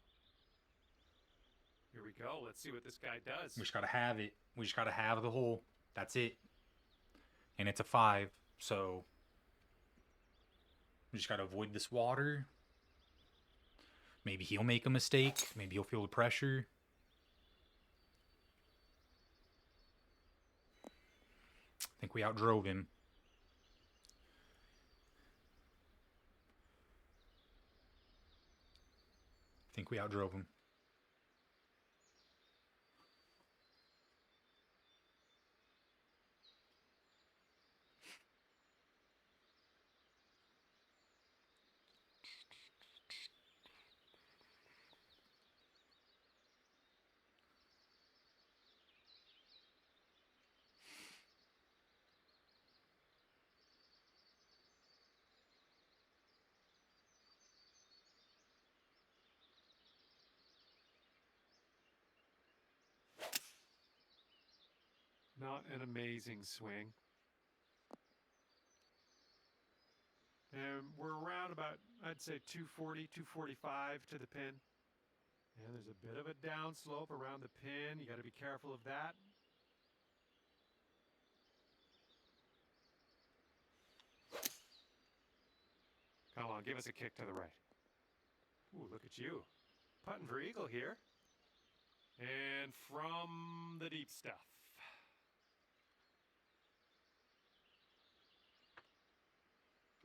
Here we go. Let's see what this guy does. We just got to have it. We just got to have the hole. That's it. And it's a 5, so we just got to avoid this water. Maybe he'll make a mistake. Maybe he'll feel the pressure. I think we outdrove him. I think we outdrove him. Not an amazing swing. And we're around about, I'd say 240, 245 to the pin. And there's a bit of a downslope around the pin. You got to be careful of that. Come on, give us a kick to the right. Ooh, look at you. Putting for eagle here. And from the deep stuff.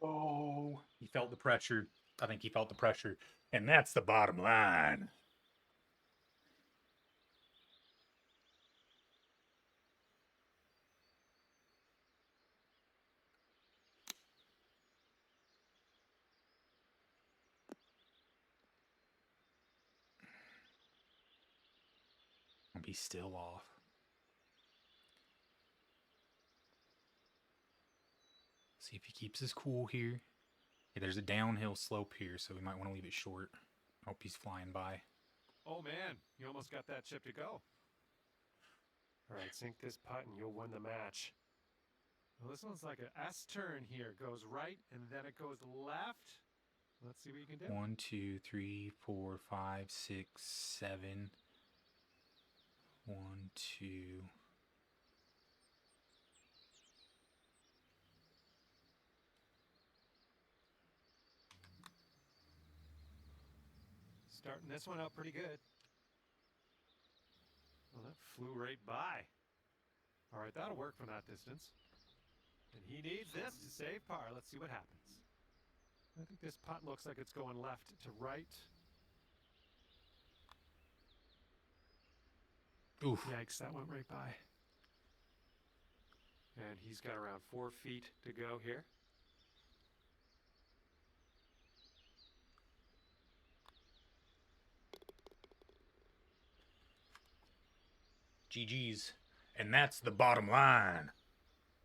Oh, he felt the pressure. I think he felt the pressure. And that's the bottom line. I'll be still off. See if he keeps his cool here. Yeah, there's a downhill slope here, so we might want to leave it short. Hope he's flying by. Oh man, you almost got that chip to go. All right, sink this putt and you'll win the match. Well, this one's like an S turn here. Goes right and then it goes left. Let's see what you can do. 1, 2, 3, 4, 5, 6, 7. 1, 2. Starting this one out pretty good. Well, that flew right by. All right, that'll work from that distance. And he needs this to save par. Let's see what happens. I think this putt looks like it's going left to right. Oof. Yikes, that went right by. And he's got around 4 feet to go here. GG's. And that's the bottom line.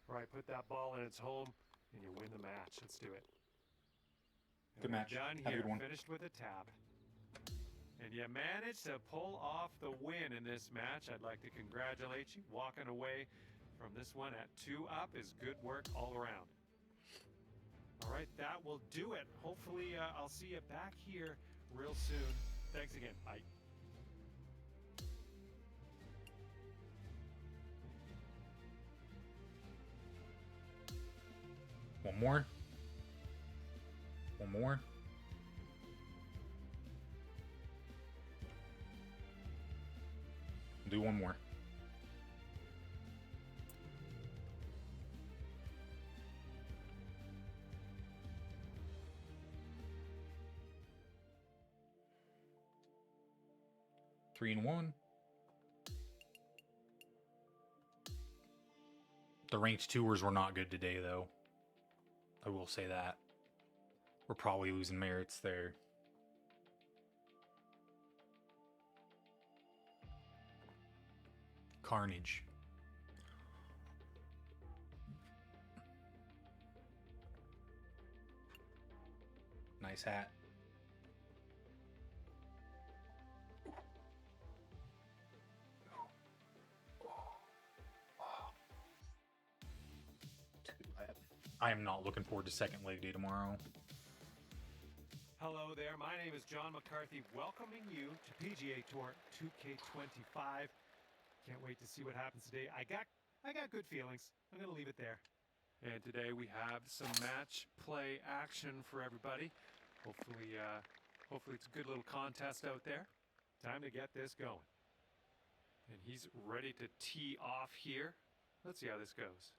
All right, put that ball in its home, and you win the match. Let's do it. And Good we're match. Done Have a here. good one. Finished with a tab. And you managed to pull off the win in this match. I'd like to congratulate you. Walking away from this one at 2 up is good work all around. All right, that will do it. Hopefully, I'll see you back here real soon. Thanks again. Bye. One more. One more. Do one more. 3-1. The ranked tours were not good today, though. I will say that. We're probably losing merits there. Carnage. Nice hat. I am not looking forward to second leg day tomorrow. Hello there, my name is John McCarthy, welcoming you to PGA Tour 2K25. Can't wait to see what happens today. I got good feelings. I'm gonna leave it there. And today we have some match play action for everybody. Hopefully it's a good little contest out there. Time to get this going. And he's ready to tee off here. Let's see how this goes.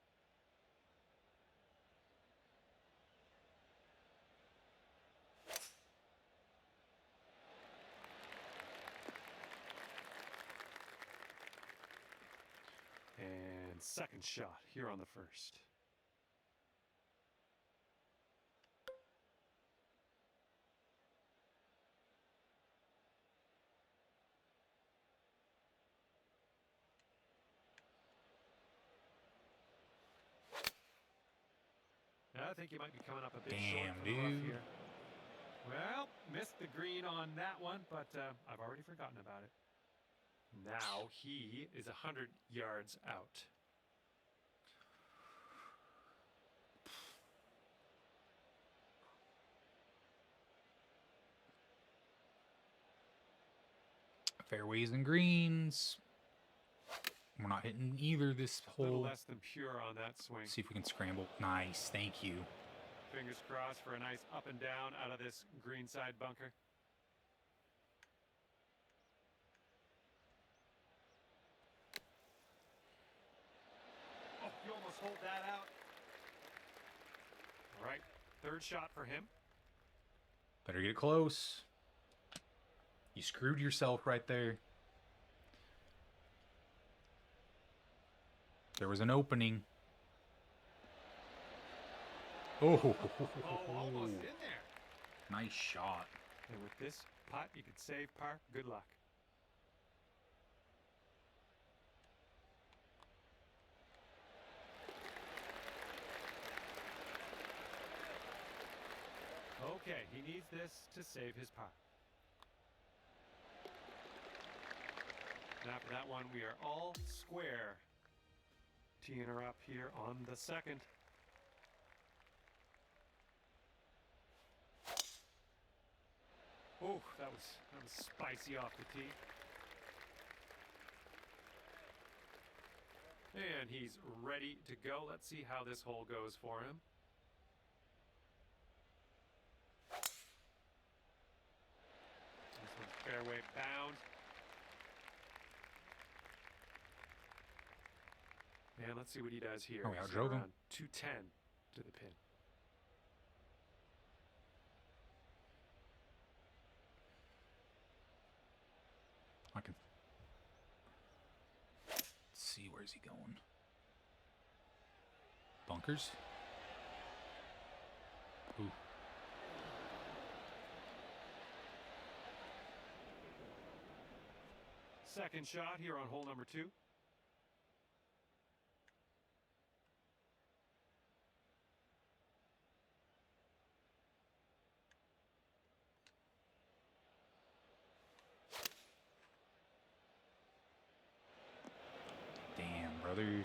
And second shot here on the first. I think you might be coming up a bit short from the rough dude. here. Well, missed the green on that one, but I've already forgotten about it. Now he is 100 yards out. Fairways and greens. We're not hitting either this A little hole. less than pure on that swing. See if we can scramble. Nice, thank you. Fingers crossed for a nice up and down out of this greenside bunker. Oh, you almost hold that out. All right, third shot for him. Better get close. You screwed yourself right there. There was an opening. Oh, Oh, almost in there. nice shot. And with this putt, you could save par. Good luck. Okay, he needs this to save his par. And after that one, we are all square. Teeing her up here on the second. Oh, that was spicy off the tee. And he's ready to go. Let's see how this hole goes for him. This one's fairway bound. And let's see what he does here. Oh, we He's outdrove him. around 210 to the pin. I can see, where's he going? Bunkers? Ooh. Second shot here on hole number 2. Damn, brother.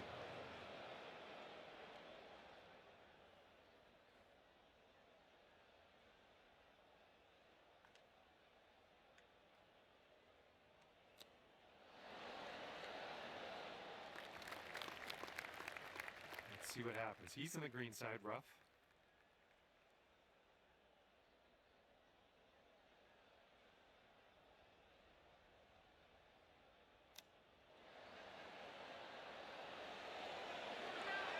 Let's see what happens. He's in the green side rough.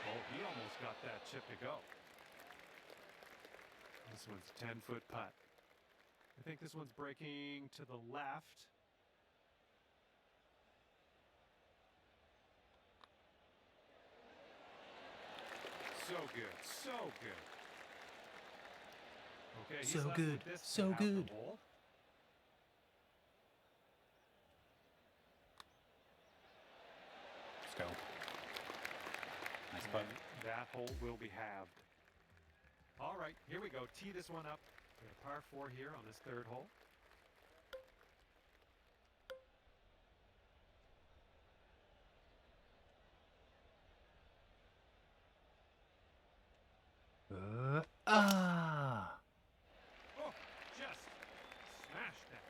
Oh, he almost got that chip to go. This one's a 10-foot putt. I think this one's breaking to the left. So good. So good. Okay, he's So left good, with this to so have the good. hole. Let's go. Nice And putt. that hole will be halved. All right, here we go. Tee this one up. We have a par 4 here on this third hole. Ah! Oh, just smashed that.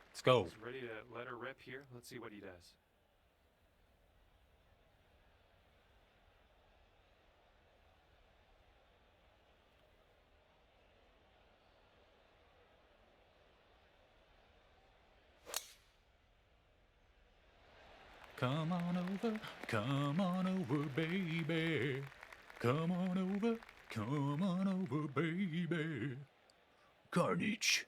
Let's go. He's ready to let her rip here. Let's see what he does. Come on over, baby. Come on over, baby. Carnage.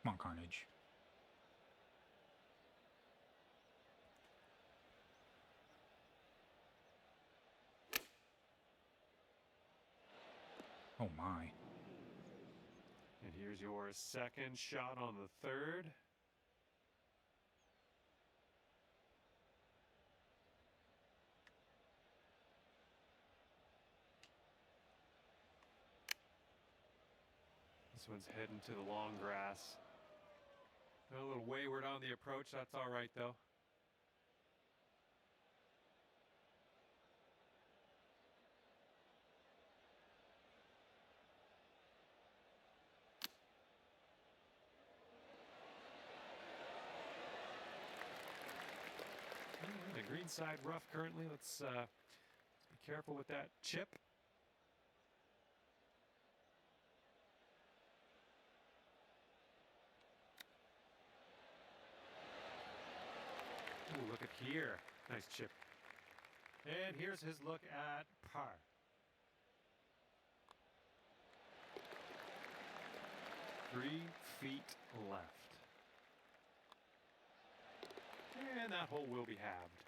Come on, Carnage. Oh my. And here's your second shot on the third. This one's heading to the long grass. A little wayward on the approach. That's all right, though. The green side rough currently. Let's be careful with that chip. Ooh, look at here. Nice chip. And here's his look at par. Three feet left. And that hole will be halved.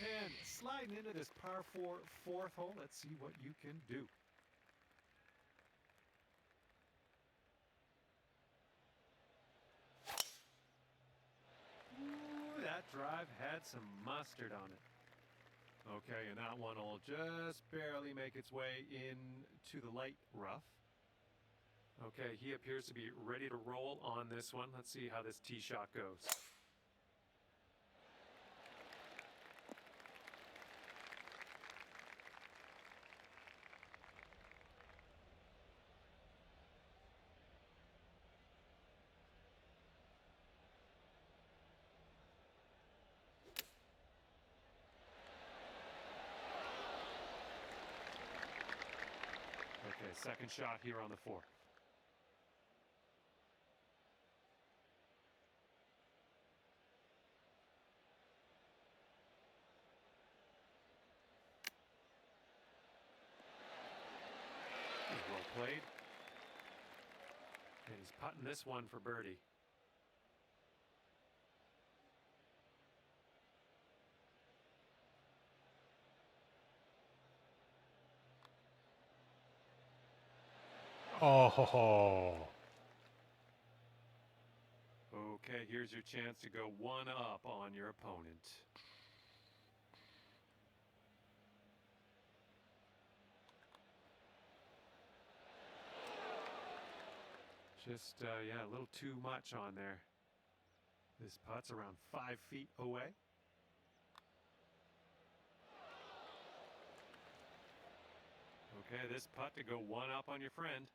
And sliding into this par 4 fourth hole, let's see what you can do. Ooh, that drive had some mustard on it. Okay, and that one will just barely make its way into the light rough. Okay, he appears to be ready to roll on this one. Let's see how this tee shot goes. Okay, second shot here on the fourth. Well played. And he's putting this one for birdie. Oh ho ho. Okay, here's your chance to go one up on your opponent. Just, yeah, a little too much on there. This putt's around 5 feet away. Okay, this putt to go one up on your friend.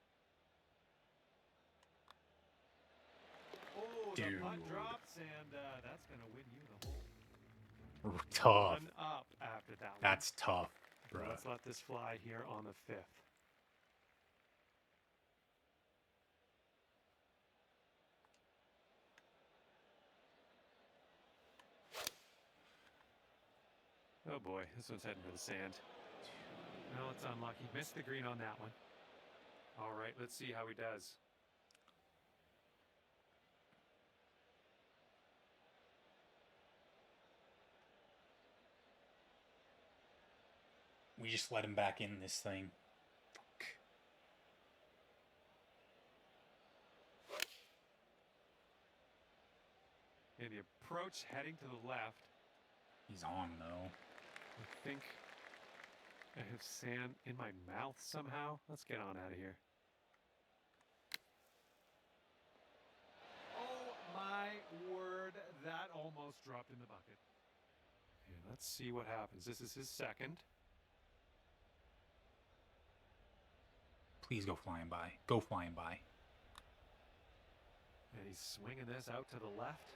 Oh, the Dude. putt drops, and that's going to win you the hole. Tough. One up after that one. That's tough. Bruh. Let's let this fly here on the 5th. Oh boy, this one's heading for the sand. No, it's unlucky. Missed the green on that one. All right, let's see how he does. We just let him back in this thing. Fuck. In the approach, heading to the left. He's on, though. I think I have sand in my mouth somehow. Let's get on out of here. Oh my word, that almost dropped in the bucket. And let's see what happens. This is his second. Please go flying by. Go flying by. And he's swinging this out to the left.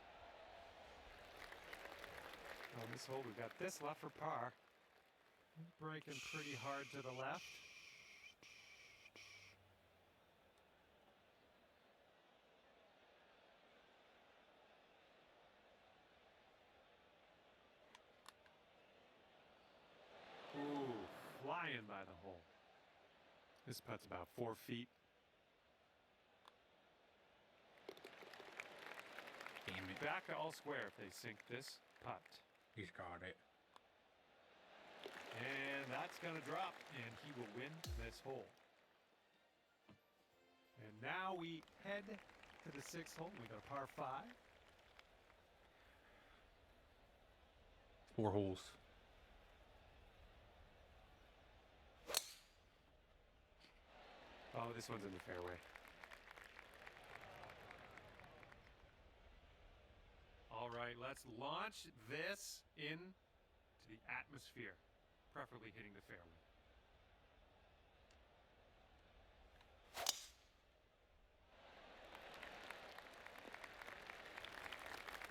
On this hole, we've got this left for par. Breaking pretty hard to the left. Ooh, flying by the hole. This putt's about 4 feet. Damn it. Back to all square if they sink this putt. He's got it. And that's going to drop, and he will win this hole. And now we head to the 6th hole. We got a par 5. 4 holes. Oh, this one's in the fairway. All right, let's launch this into the atmosphere, preferably hitting the fairway.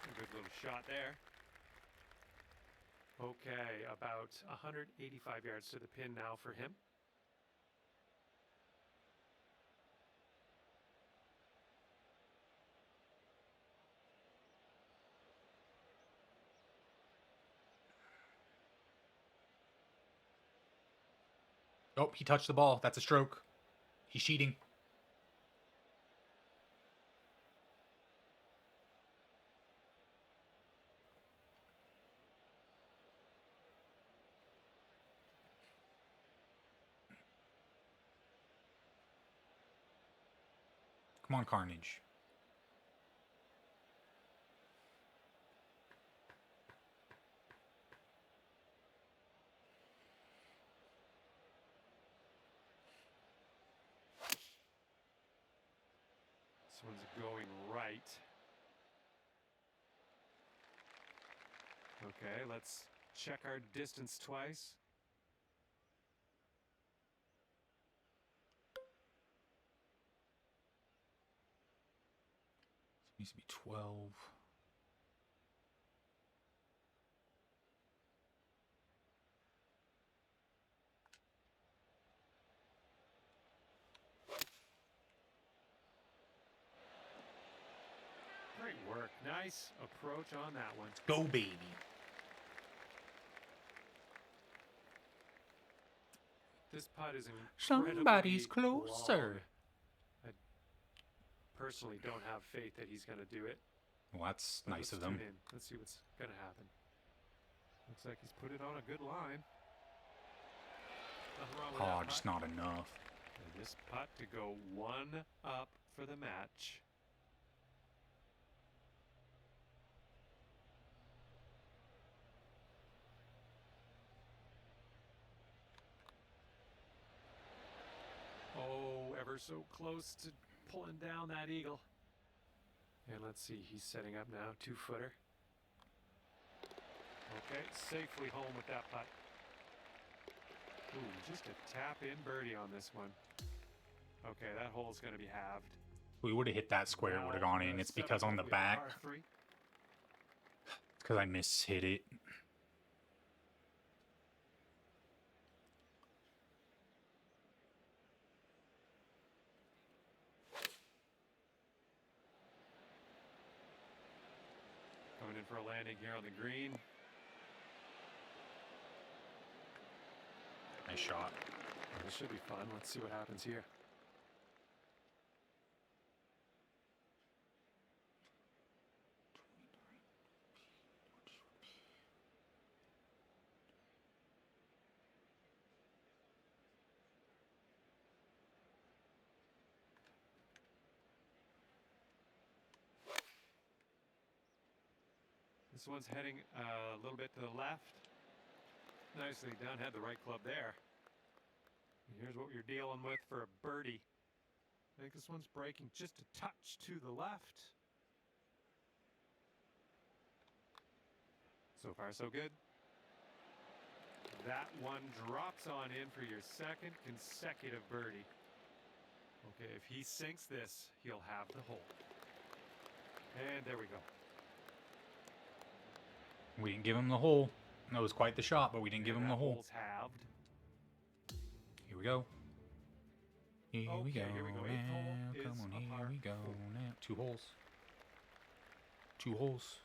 A good little shot there. Okay, about 185 yards to the pin now for him. Oh, he touched the ball. That's a stroke. He's cheating. Come on, Carnage. This one's going right. Okay, let's check our distance twice. Needs to be 12. Great work. Nice approach on that one. Go, baby. This putt is incredibly Somebody's closer. long. I personally don't have faith that he's going to do it. Well, that's But nice let's of them. tune in. Let's see what's going to happen. Looks like he's put it on a good line. Nothing wrong with Oh, that just putt. not enough. And this putt to go 1 up for the match. Oh, ever so close to pulling down that eagle. And let's see, he's setting up now, 2-footer. Okay, safely home with that putt. Ooh, just a tap-in birdie on this one. Okay, that hole's going to be halved. We would have hit that square. It would have gone in. It's because on the back. Par 3. It's because I mishit it. in for a landing here on the green. Nice shot. This should be fun. Let's see what happens here. This one's heading a little bit to the left. Nicely done. Had the right club there. And here's what you're dealing with for a birdie. I think this one's breaking just a touch to the left. So far, so good. That one drops on in for your second consecutive birdie. Okay, if he sinks this, he'll have the hole. And there we go. We didn't give him the hole. That was quite the shot, but we didn't give him the hole. Hole's halved. Here we go. Here we Okay, go. here we go. Eighth hole Now, is come on, a here par we go. four. Now, 2 holes. 2 holes.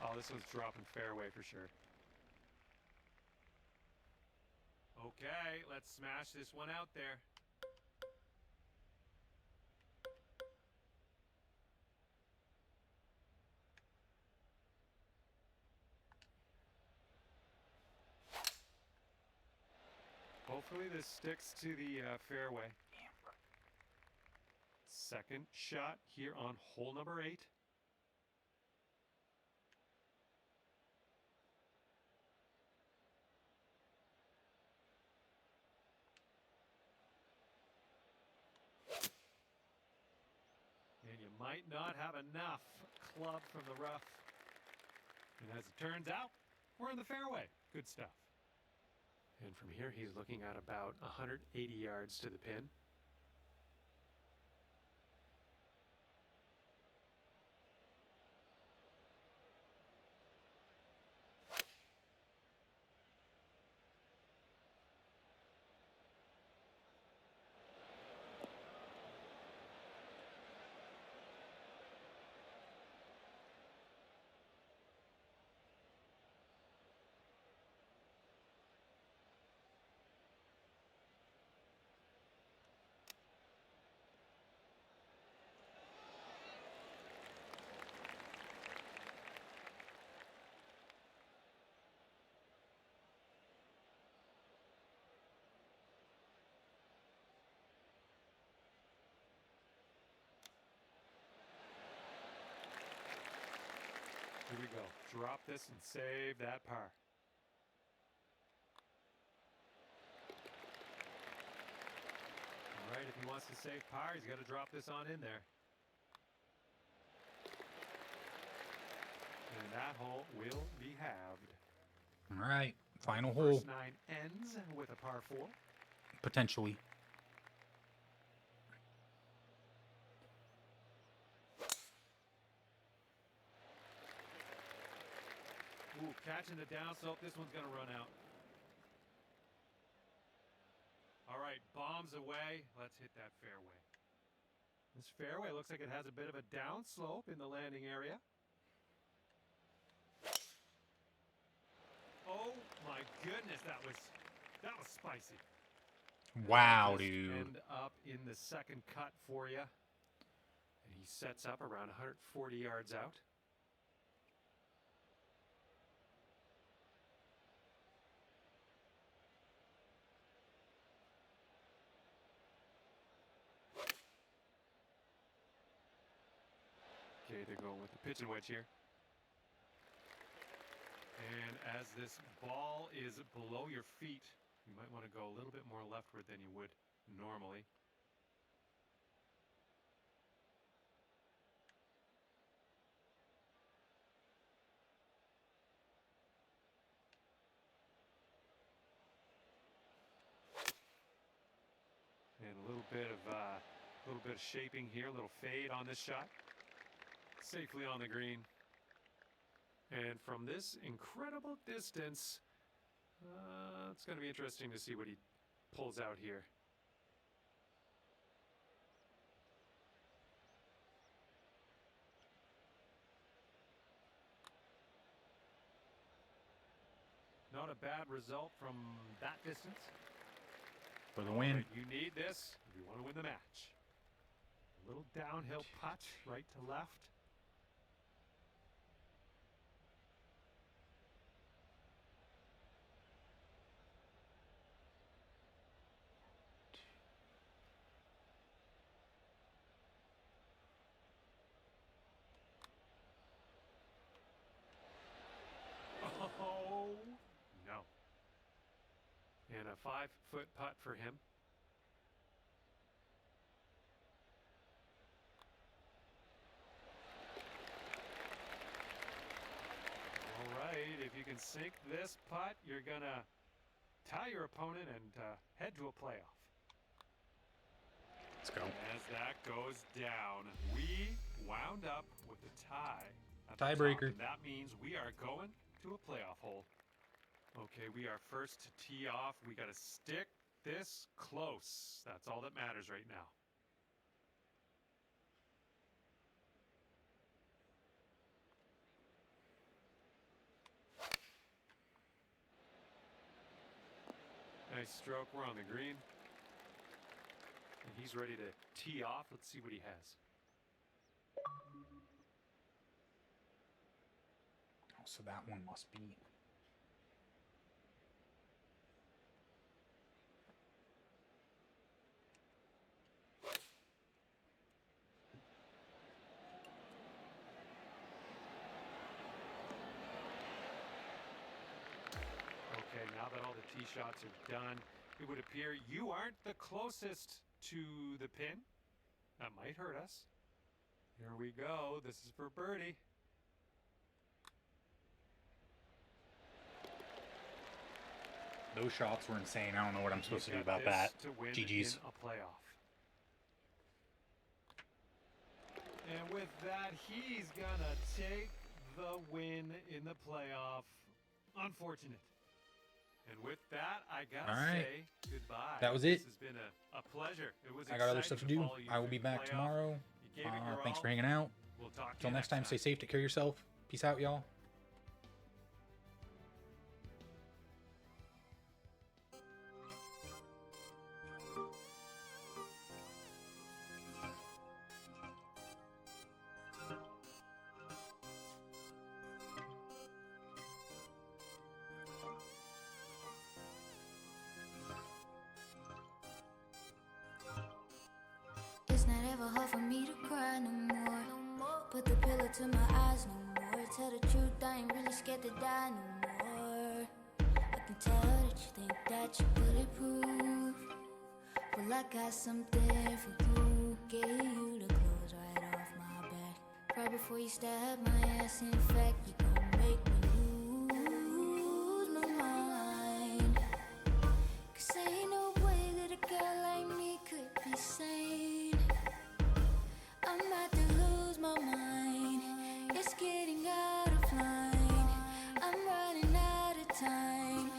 Oh, this one's dropping fairway for sure. Okay, let's smash this one out there. Hopefully this sticks to the fairway. Second shot here on hole number 8. And you might not have enough club from the rough. And as it turns out, we're in the fairway. Good stuff. And from here, he's looking at about 180 yards to the pin. Here we go. Drop this and save that par. All right, if he wants to save par, he's got to drop this on in there. And that hole will be halved. All right, final hole. First 9 ends with a par 4. Potentially. Ooh, catching the downslope. This one's going to run out. All right, bombs away. Let's hit that fairway. This fairway looks like it has a bit of a downslope in the landing area. Oh my goodness, that was spicy. Wow, Just dude. End up in the second cut for you. And he sets up around 140 yards out. Okay, they're going with the pitching wedge here. And as this ball is below your feet, you might want to go a little bit more leftward than you would normally. And a little bit of shaping here, a little fade on this shot. Safely on the green. And from this incredible distance, it's going to be interesting to see what he pulls out here. not a bad result from that distance. For the All win. right, you need this if you want to win the match. A little downhill putt right to left. Oh, no. And a 5-foot putt for him. All right, if you can sink this putt, you're going to tie your opponent and head to a playoff. Let's go. As that goes down, we wound up with a tie. At the Tiebreaker. top, and that means we are going to a playoff hole. Okay, we are first to tee off. We got to stick this close. That's all that matters right now. Nice stroke. We're on the green. And he's ready to tee off. Let's see what he has. Oh, so that one must be. Okay, now that all the tee shots are done, it would appear you aren't the closest to the pin. That might hurt us. Here we go. This is for birdie. Those shots were insane. I don't know what I'm supposed to do You've got about that. this to win GG's. in a playoff. And with that, he's gonna take the win in the playoff. Unfortunate. And with that, I gotta All right. say goodbye. That was it. This has been a pleasure. It was I got other exciting stuff to do. follow you I will through be the back playoff. tomorrow. You gave it your Thanks all. for hanging out. We'll talk to Till you next time, stay safe. Take care of yourself. Peace out, y'all. It's not ever hard for me to cry no more. Put the pillow to my eyes no more. Tell the truth, I ain't really scared to die no more. I can tell that you think that you're bulletproof. Well, I got something for you. Gave you the clothes right off my back. Right before you stab my ass, in fact, you gon' make me lose my mind. 'Cause ain't no way that a girl like me could be sane. I'm about to lose my mind. It's getting out of line. I'm running out of time.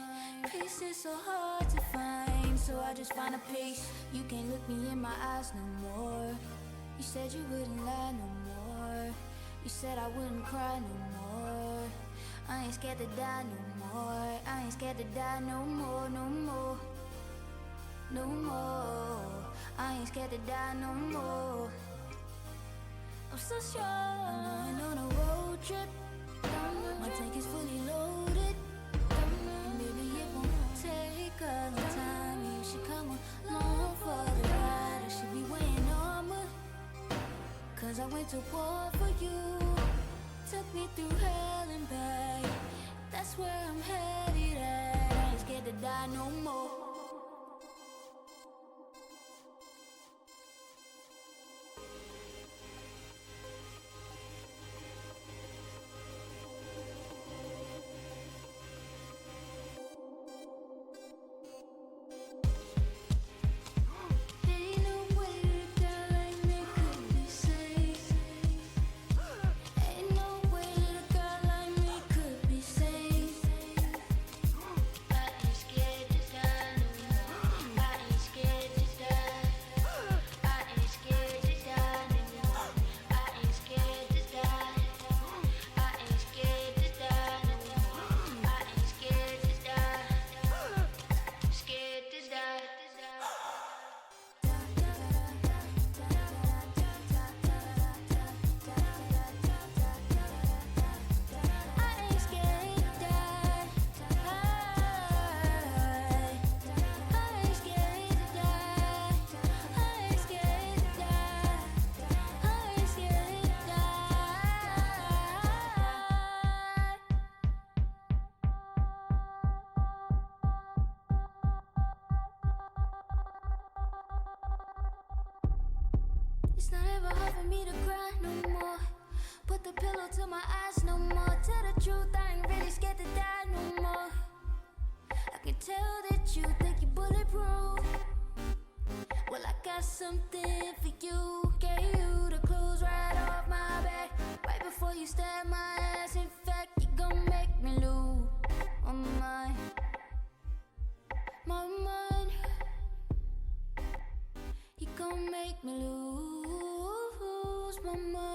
Peace is so hard to find, so I just find a peace. You can't look me in my eyes no more. You said you wouldn't lie no more. You said I wouldn't cry no more. I ain't scared to die no more. I ain't scared to die no more, no more. No more. I ain't scared to die no more. I'm so strong. I'm going on a road trip. My tank is fully loaded. And baby, it won't take a long time. You should come along for the ride. I should be wearing armor, 'cause I went to war for you. Took me through hell and back. That's where I'm headed at. I ain't scared to die no more. Ain't no way that a girl like me could be safe. Ain't no way that a girl like me could be safe. I ain't scared to die It's not ever hard for me to cry no more. Put the pillow to my eyes no more. Tell the truth, I ain't really scared to die no more. I can tell that you think you're bulletproof. Well, I got something for you. Gave you the clues right off my back. Right before you stab my ass. In fact, you gon' make me lose my mind. My mind. You gon' make me lose my mind.